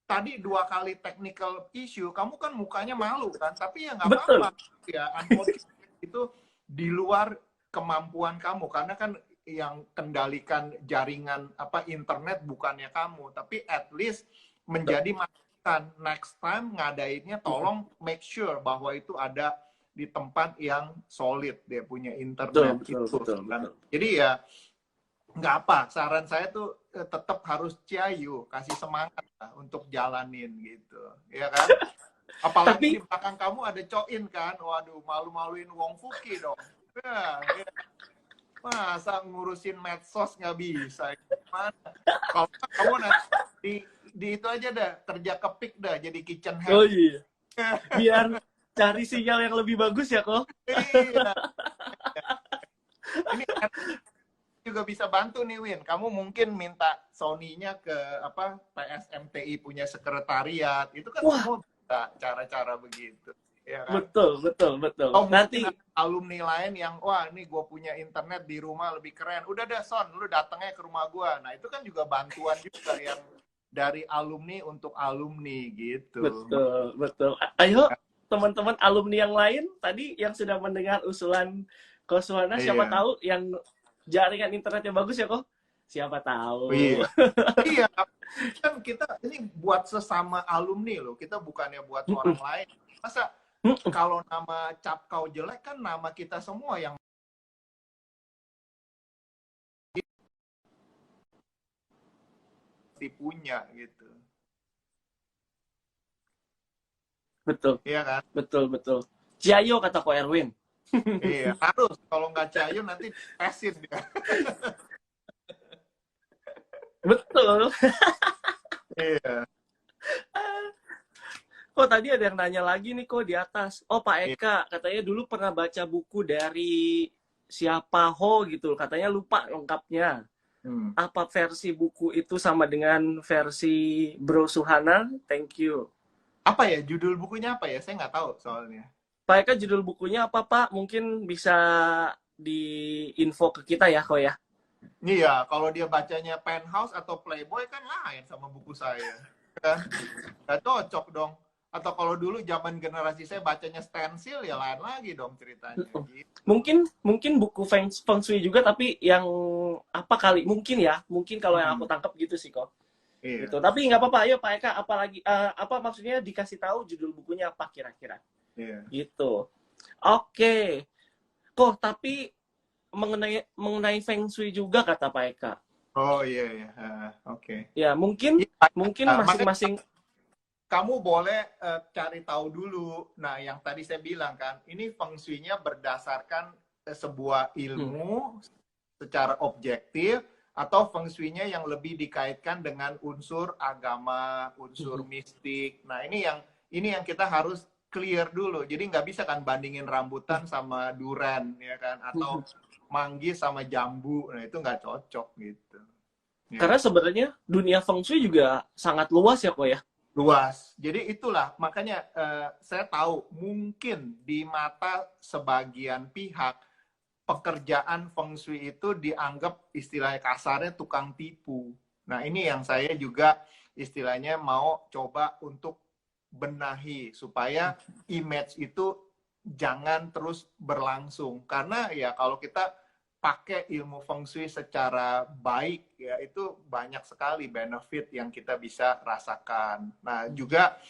tadi 2 kali technical issue, kamu kan mukanya malu kan, tapi ya nggak apa-apa Betul. ya, unfortunately itu di luar kemampuan kamu, karena kan yang kendalikan jaringan apa internet bukannya kamu, tapi at least menjadi masukan next time ngadainnya, tolong make sure bahwa itu ada di tempat yang solid, dia punya internet Betul, itu betul, kan. betul. Jadi ya nggak apa, saran saya tuh tetap harus ciayu, kasih semangat lah untuk jalanin gitu, ya kan? Apalagi di Tapi belakang kamu ada Coin kan, waduh, malu-maluin Wong Fuki dong. Ya, masa ngurusin medsos nggak bisa? Gimana? Kalau kamu nanti di itu aja dah, kerja kepik dah, jadi kitchen oh hand. iya, biar cari sinyal yang lebih bagus ya kok. Iya, ini juga bisa bantu nih Win. Kamu mungkin minta Sony-nya ke apa PSMTI punya sekretariat. Itu kan Wah, semua bisa cara-cara begitu. Ya kan? betul, betul, betul. Oh Nanti mungkin alumni lain yang wah ini gue punya internet di rumah lebih keren. Udah deh Son, lu datangnya ke rumah gue. Nah itu kan juga bantuan juga yang dari alumni untuk alumni gitu. betul, betul. Ayo teman-teman alumni yang lain tadi yang sudah mendengar usulan Kosuhana, siapa Iya. tahu yang jaringan internetnya bagus ya kok? Siapa Oh, tahu. iya. Iya. Kan kita ini buat sesama alumni loh. Kita bukannya buat orang lain. Masa kalau nama cap kau jelek kan nama kita semua yang dipunya gitu. Betul, Iya kan? betul, betul. Ciayo kata Ko Erwin. Iya, harus. Kalau nggak cayu nanti pesin dia. Betul. Iya. Kok tadi ada yang nanya lagi nih kok di atas. Oh Pak Iya. Eka, katanya dulu pernah baca buku dari siapa Ho gitu. Katanya lupa lengkapnya. Hmm. Apa versi buku itu sama dengan versi Bro Suhana? Thank you. Apa ya judul bukunya apa ya? Saya nggak tahu soalnya. Pak Eka, judul bukunya apa Pak? Mungkin bisa di-info ke kita ya kok ya. Iya, kalau dia bacanya Penthouse atau Playboy kan lain sama buku saya. Kan? Nggak cocok dong. Atau kalau dulu zaman generasi saya bacanya Stensil ya lain lagi dong ceritanya. Gitu. Mungkin buku Feng Shui juga, tapi yang apa kali? Mungkin ya, mungkin kalau yang aku tangkap gitu sih kok. Iya. Gitu. Tapi nggak apa-apa, ayo Pak Eka, apalagi apa maksudnya dikasih tahu judul bukunya apa kira-kira? Iya. Gitu. Oke. Kok tapi mengenai Feng Shui juga kata Pak Eka. Oh iya iya. Oke. Ya, mungkin Iya, masing-masing kamu boleh cari tahu dulu. Nah, yang tadi saya bilang kan, ini feng shui-nya berdasarkan sebuah ilmu secara objektif atau feng shui-nya yang lebih dikaitkan dengan unsur agama, unsur mistik. Nah, ini yang kita harus clear dulu. Jadi nggak bisa kan bandingin rambutan sama duren, ya kan? Atau manggis sama jambu. Nah, itu nggak cocok gitu. Ya. karena sebenarnya dunia Feng Shui juga sangat luas ya kok ya. Luas. Jadi itulah makanya saya tahu mungkin di mata sebagian pihak pekerjaan feng shui itu dianggap istilahnya kasarnya tukang tipu. Nah ini yang saya juga istilahnya mau coba untuk benahi supaya image itu jangan terus berlangsung. Karena ya kalau kita pakai ilmu feng shui secara baik ya itu banyak sekali benefit yang kita bisa rasakan. Nah, juga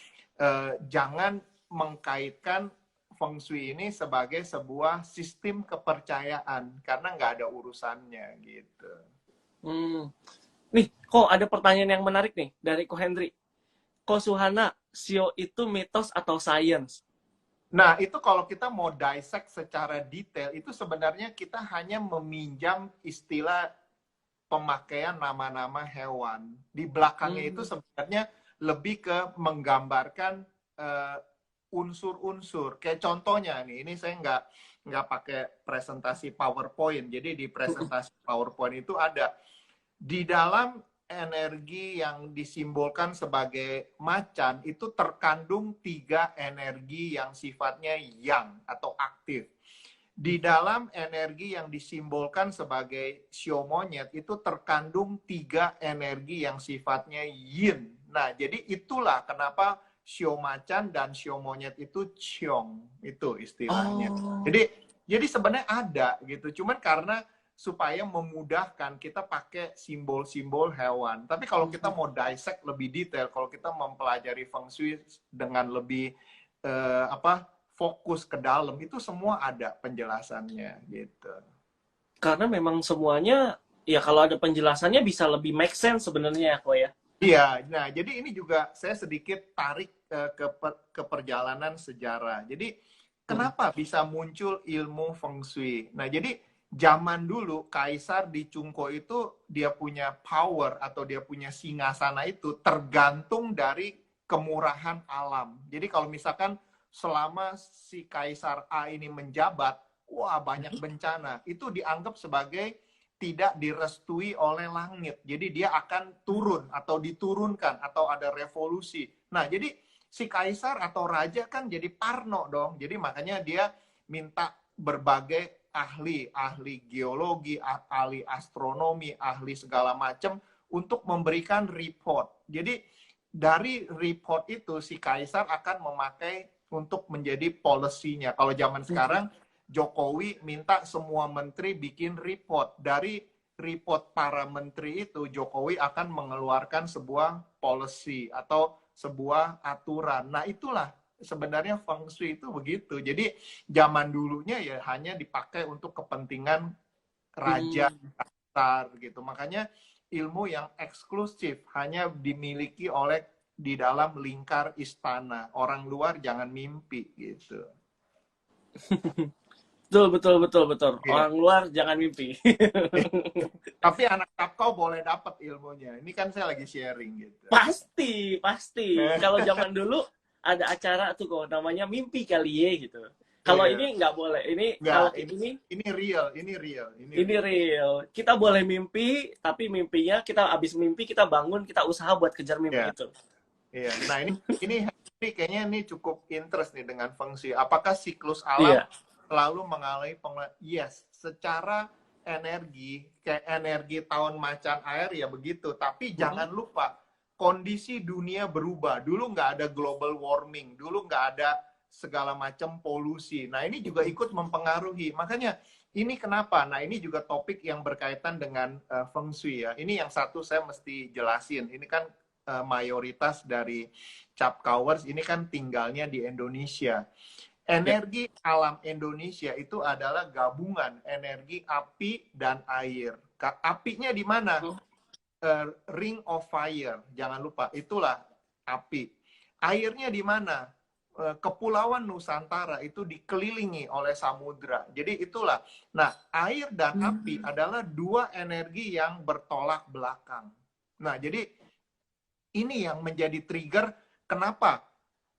jangan mengkaitkan feng shui ini sebagai sebuah sistem kepercayaan karena nggak ada urusannya gitu. Nih, kok ada pertanyaan yang menarik nih dari Ko Hendri. Ko Suhana, Sio itu mitos atau science? Nah, itu kalau kita mau dissect secara detail, itu sebenarnya kita hanya meminjam istilah pemakaian nama-nama hewan. Di belakangnya itu sebenarnya lebih ke menggambarkan unsur-unsur. Kayak contohnya nih, ini saya nggak pakai presentasi PowerPoint. Jadi di presentasi PowerPoint itu ada di dalam energi yang disimbolkan sebagai macan itu terkandung 3 energi yang sifatnya yang atau aktif. Di dalam energi yang disimbolkan sebagai shio monyet itu terkandung 3 energi yang sifatnya yin. Nah, jadi itulah kenapa shio macan dan shio monyet itu ciong, itu istilahnya. Oh. Jadi sebenarnya ada gitu, cuman karena supaya memudahkan kita pakai simbol-simbol hewan. Tapi kalau kita mau dissect lebih detail, kalau kita mempelajari feng shui dengan lebih fokus ke dalam, itu semua ada penjelasannya gitu. Karena memang semuanya ya kalau ada penjelasannya bisa lebih make sense sebenarnya kok ya. Iya, nah jadi ini juga saya sedikit tarik ke perjalanan sejarah. Jadi kenapa bisa muncul ilmu feng shui? Nah, jadi zaman dulu kaisar di Cungko itu dia punya power atau dia punya singgasana itu tergantung dari kemurahan alam. Jadi kalau misalkan selama si kaisar A ini menjabat, wah banyak bencana. Itu dianggap sebagai tidak direstui oleh langit. Jadi dia akan turun atau diturunkan atau ada revolusi. Nah, jadi si kaisar atau raja kan jadi parno dong. Jadi makanya dia minta berbagai ahli geologi, ahli astronomi, ahli segala macam untuk memberikan report. Jadi dari report itu si kaisar akan memakai untuk menjadi policy-nya. Kalau zaman sekarang Jokowi minta semua menteri bikin report. Dari report para menteri itu Jokowi akan mengeluarkan sebuah policy atau sebuah aturan. Nah, itulah sebenarnya feng shui itu begitu. Jadi zaman dulunya ya hanya dipakai untuk kepentingan raja besar gitu. Makanya ilmu yang eksklusif hanya dimiliki oleh di dalam lingkar istana. Orang luar jangan mimpi gitu. Betul. Iya. Orang luar jangan mimpi. Tapi anak Kapkau boleh dapat ilmunya. Ini kan saya lagi sharing gitu. Pasti. Kalau zaman dulu ada acara tuh kok namanya mimpi kali ya gitu. Kalau ini nggak boleh. Kalau ini real. ini real. Kita boleh mimpi, tapi mimpinya kita abis mimpi kita bangun, kita usaha buat kejar mimpi itu. Iya. Nah, ini kayaknya ini cukup interest nih dengan feng shui. Apakah siklus alam selalu mengalami yes, secara energi kayak energi tahun macan air ya begitu. Tapi jangan lupa kondisi dunia berubah. Dulu nggak ada global warming, dulu nggak ada segala macam polusi. Nah, ini juga ikut mempengaruhi. Makanya ini kenapa? Nah, ini juga topik yang berkaitan dengan feng shui ya. Ini yang satu saya mesti jelasin. Ini kan mayoritas dari Capkowers ini kan tinggalnya di Indonesia. Energi alam Indonesia itu adalah gabungan energi api dan air. Apinya di mana? Ring of fire, jangan lupa, itulah api. Airnya di mana? Kepulauan Nusantara itu dikelilingi oleh samudra. Jadi itulah. Nah, air dan api adalah dua energi yang bertolak belakang. Nah, jadi ini yang menjadi trigger kenapa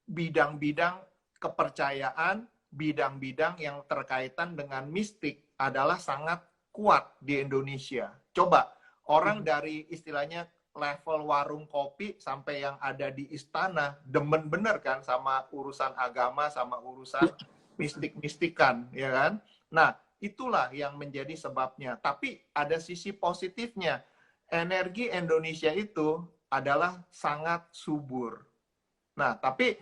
bidang-bidang kepercayaan, bidang-bidang yang terkaitan dengan mistik adalah sangat kuat di Indonesia. Coba, orang dari istilahnya level warung kopi sampai yang ada di istana, demen bener kan sama urusan agama, sama urusan mistik-mistikan, ya kan? Nah, itulah yang menjadi sebabnya. Tapi ada sisi positifnya. Energi Indonesia itu adalah sangat subur. Nah, tapi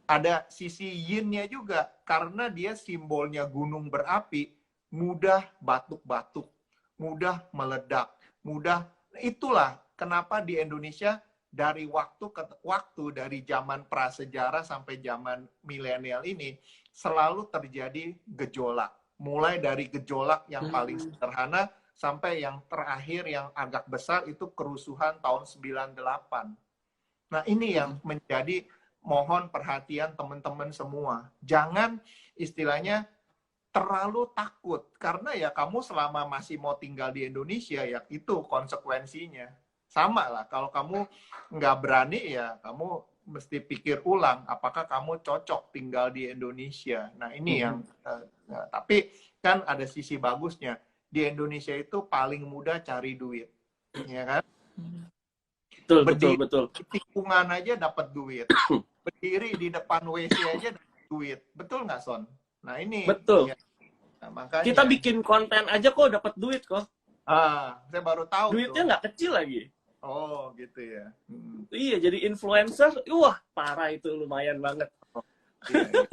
ada sisi yin-nya juga. Karena dia simbolnya gunung berapi, mudah batuk-batuk, mudah meledak, mudah. Itulah kenapa di Indonesia dari waktu ke waktu, dari zaman prasejarah sampai zaman milenial ini, selalu terjadi gejolak. Mulai dari gejolak yang paling sederhana, sampai yang terakhir yang agak besar itu kerusuhan tahun 98. Nah, ini yang menjadi mohon perhatian teman-teman semua. Jangan istilahnya terlalu takut. Karena ya kamu selama masih mau tinggal di Indonesia, ya itu konsekuensinya. Sama lah, kalau kamu nggak berani ya kamu mesti pikir ulang apakah kamu cocok tinggal di Indonesia. Nah, ini yang tapi kan ada sisi bagusnya. Di Indonesia itu paling mudah cari duit, ya kan? Betul, betul, Berdiri betul. di tikungan aja dapat duit. Berdiri di depan WC aja dapat duit. Betul nggak, Son? Nah, ini. Betul. Ya. Nah, Kita makanya. bikin konten aja kok dapat duit kok. Saya baru tahu Duitnya tuh. nggak kecil lagi. Oh, gitu ya. Iya, jadi influencer, wah parah itu, lumayan banget. Oh, iya, iya.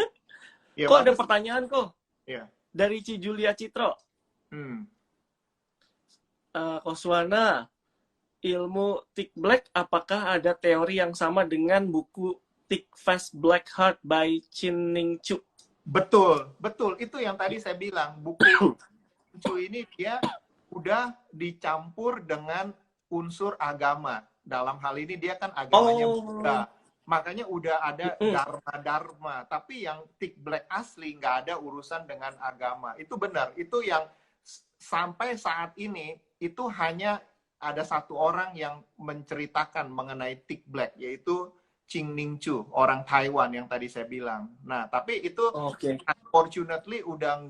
Ya, Kok ada bagus. pertanyaan kok Iya. dari Ci Julia Citro. Hmm. Koswana, ilmu Thick Black, apakah ada teori yang sama dengan buku Thick Fast Black Heart by Chin Ning Chu? Betul, betul. Itu yang tadi saya bilang. Buku Cu ini dia udah dicampur dengan unsur agama. Dalam hal ini dia kan agamanya Buddha. Makanya udah ada dharma-dharma. Tapi yang Thick Black asli nggak ada urusan dengan agama. Itu benar. Itu yang sampai saat ini itu hanya ada satu orang yang menceritakan mengenai Thick Black, yaitu Chin Ning Chu, orang Taiwan yang tadi saya bilang. Nah, tapi itu unfortunately udah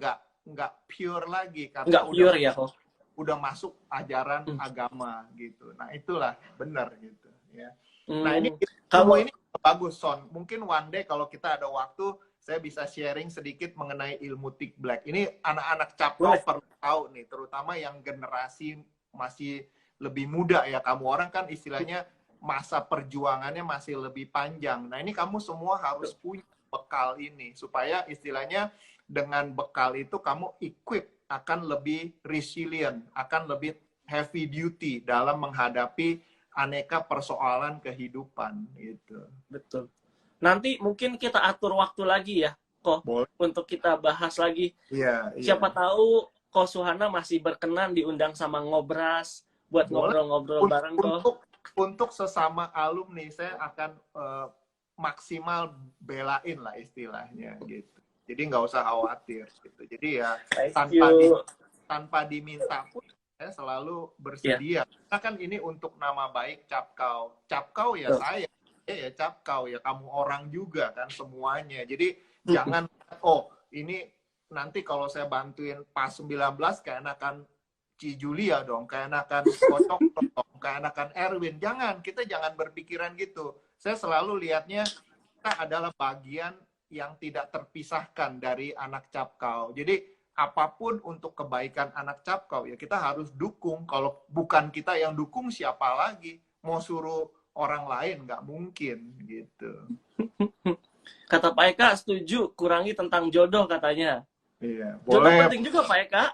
nggak pure lagi karena nggak pure ya kok. Udah masuk ajaran agama gitu. Nah, itulah benar gitu ya. Nah, ini kalau ini bagus, Son. Mungkin one day kalau kita ada waktu saya bisa sharing sedikit mengenai ilmu Thick Black. Ini anak-anak Capkau perlu tahu nih, terutama yang generasi masih lebih muda ya. Kamu orang kan istilahnya masa perjuangannya masih lebih panjang. Nah, ini kamu semua harus punya bekal ini supaya istilahnya dengan bekal itu kamu equip akan lebih resilient, akan lebih heavy duty dalam menghadapi aneka persoalan kehidupan gitu. Betul. Nanti mungkin kita atur waktu lagi ya, kok, untuk kita bahas lagi. Iya. Siapa tahu Ko Suhana masih berkenan diundang sama Ngobras buat ngobrol-ngobrol bareng kok. Untuk sesama alumni saya akan maksimal belain lah istilahnya gitu. Jadi nggak usah khawatir gitu. Jadi ya tanpa diminta pun saya selalu bersedia. Karena kan ini untuk nama baik Capkau. Capkau ya saya ya Capkau ya kamu orang juga kan semuanya. Jadi jangan ini nanti kalau saya bantuin pas 19 keenakan Ci Julia dong, keenakan Kocok dong, keenakan Erwin. Kita jangan berpikiran gitu. Saya selalu lihatnya kita adalah bagian yang tidak terpisahkan dari anak Capkau. Jadi apapun untuk kebaikan anak Capkau ya kita harus dukung. Kalau bukan kita yang dukung siapa lagi? Mau suruh orang lain nggak mungkin gitu. Kata Pak Eka setuju, kurangi tentang jodoh katanya. Iya, jodoh boleh. Penting juga Pak Eka.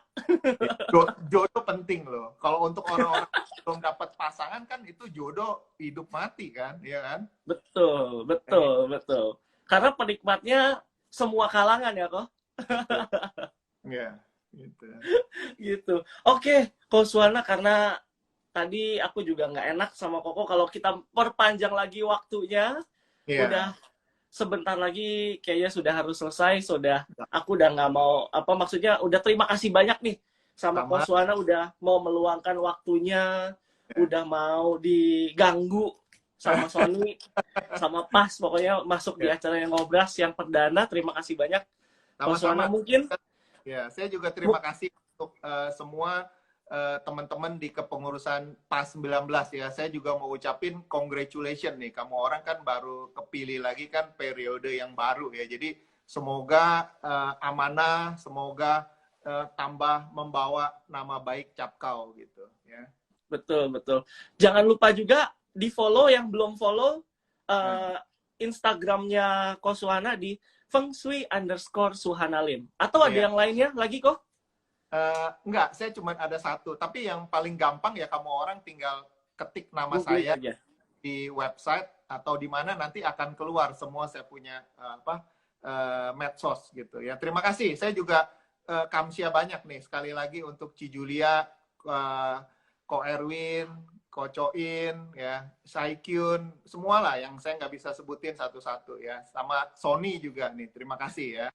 Jodoh penting loh. Kalau untuk orang-orang belum dapat pasangan kan itu jodoh hidup mati kan, ya kan? Betul. Karena penikmatnya semua kalangan ya kok. Iya, gitu. Gitu. Oke, Ko Suhana, karena tadi aku juga nggak enak sama Koko kalau kita perpanjang lagi waktunya. Udah sebentar lagi kayaknya sudah harus selesai. Aku udah nggak mau maksudnya udah terima kasih banyak nih sama Ko Suhana udah mau meluangkan waktunya, udah mau diganggu sama Sony, sama Pas, pokoknya masuk di acara yang Ngobras yang perdana. Terima kasih banyak. Ko Suhana mungkin. Ya, saya juga terima kasih untuk semua teman-teman di kepengurusan PAS 19 ya. Saya juga mau ucapin congratulations nih. Kamu orang kan baru kepilih lagi kan periode yang baru ya. Jadi semoga amanah, semoga tambah membawa nama baik Capkau gitu ya. Betul. Jangan lupa juga di follow yang belum follow Instagramnya Ko Suhana di fengshui_suhanalim. Atau ada yang lainnya lagi kok? Enggak, saya cuma ada satu. Tapi yang paling gampang ya kamu orang tinggal ketik nama saya di website atau di mana nanti akan keluar semua saya punya medsos gitu ya. Terima kasih. Saya juga kamsia banyak nih sekali lagi untuk Ci Julia, Ko Erwin, Ko Coin, ya, Saikyun, semualah yang saya nggak bisa sebutin satu-satu ya. Sama Sony juga nih. Terima kasih ya.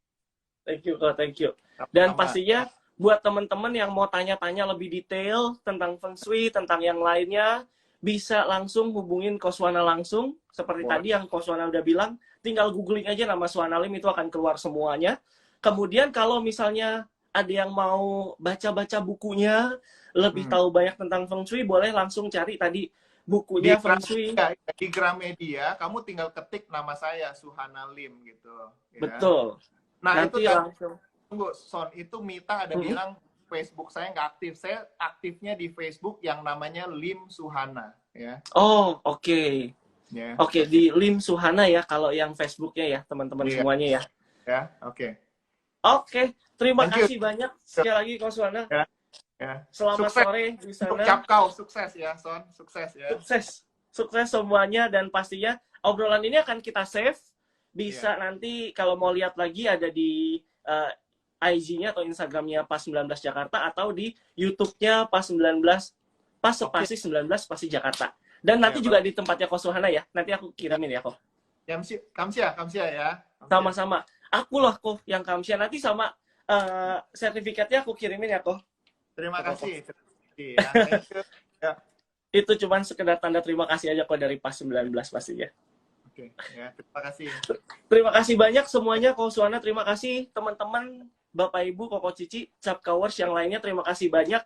Thank you. Dan pastinya buat teman-teman yang mau tanya-tanya lebih detail tentang Feng Shui, tentang yang lainnya, bisa langsung hubungin Ko Suhana langsung. Seperti tadi yang Ko Suhana udah bilang, tinggal googling aja nama Suhanalim, itu akan keluar semuanya. Kemudian kalau misalnya ada yang mau baca-baca bukunya, lebih tahu banyak tentang Feng Shui, boleh langsung cari tadi bukunya Feng Shui. Di Gramedia, kamu tinggal ketik nama saya, Suhana Lim, gitu. Ya. Betul. Nah, Nanti itu langsung. tunggu, Son, itu Mita ada bilang Facebook saya nggak aktif. Saya aktifnya di Facebook yang namanya Lim Suhana. Ya. Oh, oke. Yeah. Oke, di Lim Suhana ya, kalau yang Facebooknya ya, teman-teman semuanya ya. Ya, oke. Oke, terima kasih banyak sekali lagi Ko Suhana. Ya. Selamat sukses sore di sana. Untuk Capkau, sukses ya, Son. Sukses ya. Sukses semuanya, dan pastinya obrolan ini akan kita save. Bisa nanti kalau mau lihat lagi ada di IG-nya atau Instagram-nya Pas 19 Jakarta, atau di YouTube-nya Pas 19 Pas spasi 19 spasi Jakarta. Dan nanti juga di tempatnya Ko Suhana ya. Nanti aku kirimin ya, Ko. Kamsia ya. Sama-sama. Aku loh, Ko, yang Kamsia. Nanti sama sertifikatnya aku kirimin ya, Ko. Terima kasih. Ya. Itu cuman sekedar tanda terima kasih aja kok dari Pas 19 pastinya. Oke, ya, terima kasih. Terima kasih banyak semuanya, Ko Suhana. Terima kasih teman-teman, Bapak Ibu, Koko Cici, Capkawers yang lainnya. Terima kasih banyak.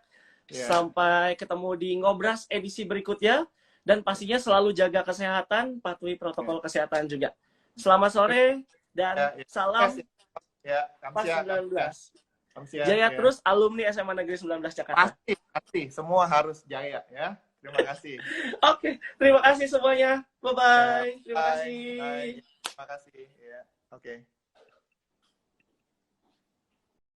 Sampai ketemu di Ngobras edisi berikutnya. Dan pastinya selalu jaga kesehatan, patuhi protokol kesehatan juga. Selamat sore dan salam Pas 19. Jaya terus alumni SMA Negeri 19 Jakarta. Pasti. Semua harus jaya ya. Terima kasih. Oke, terima kasih semuanya. Bye-bye. Terima kasih. Terima kasih. Ya. Oke.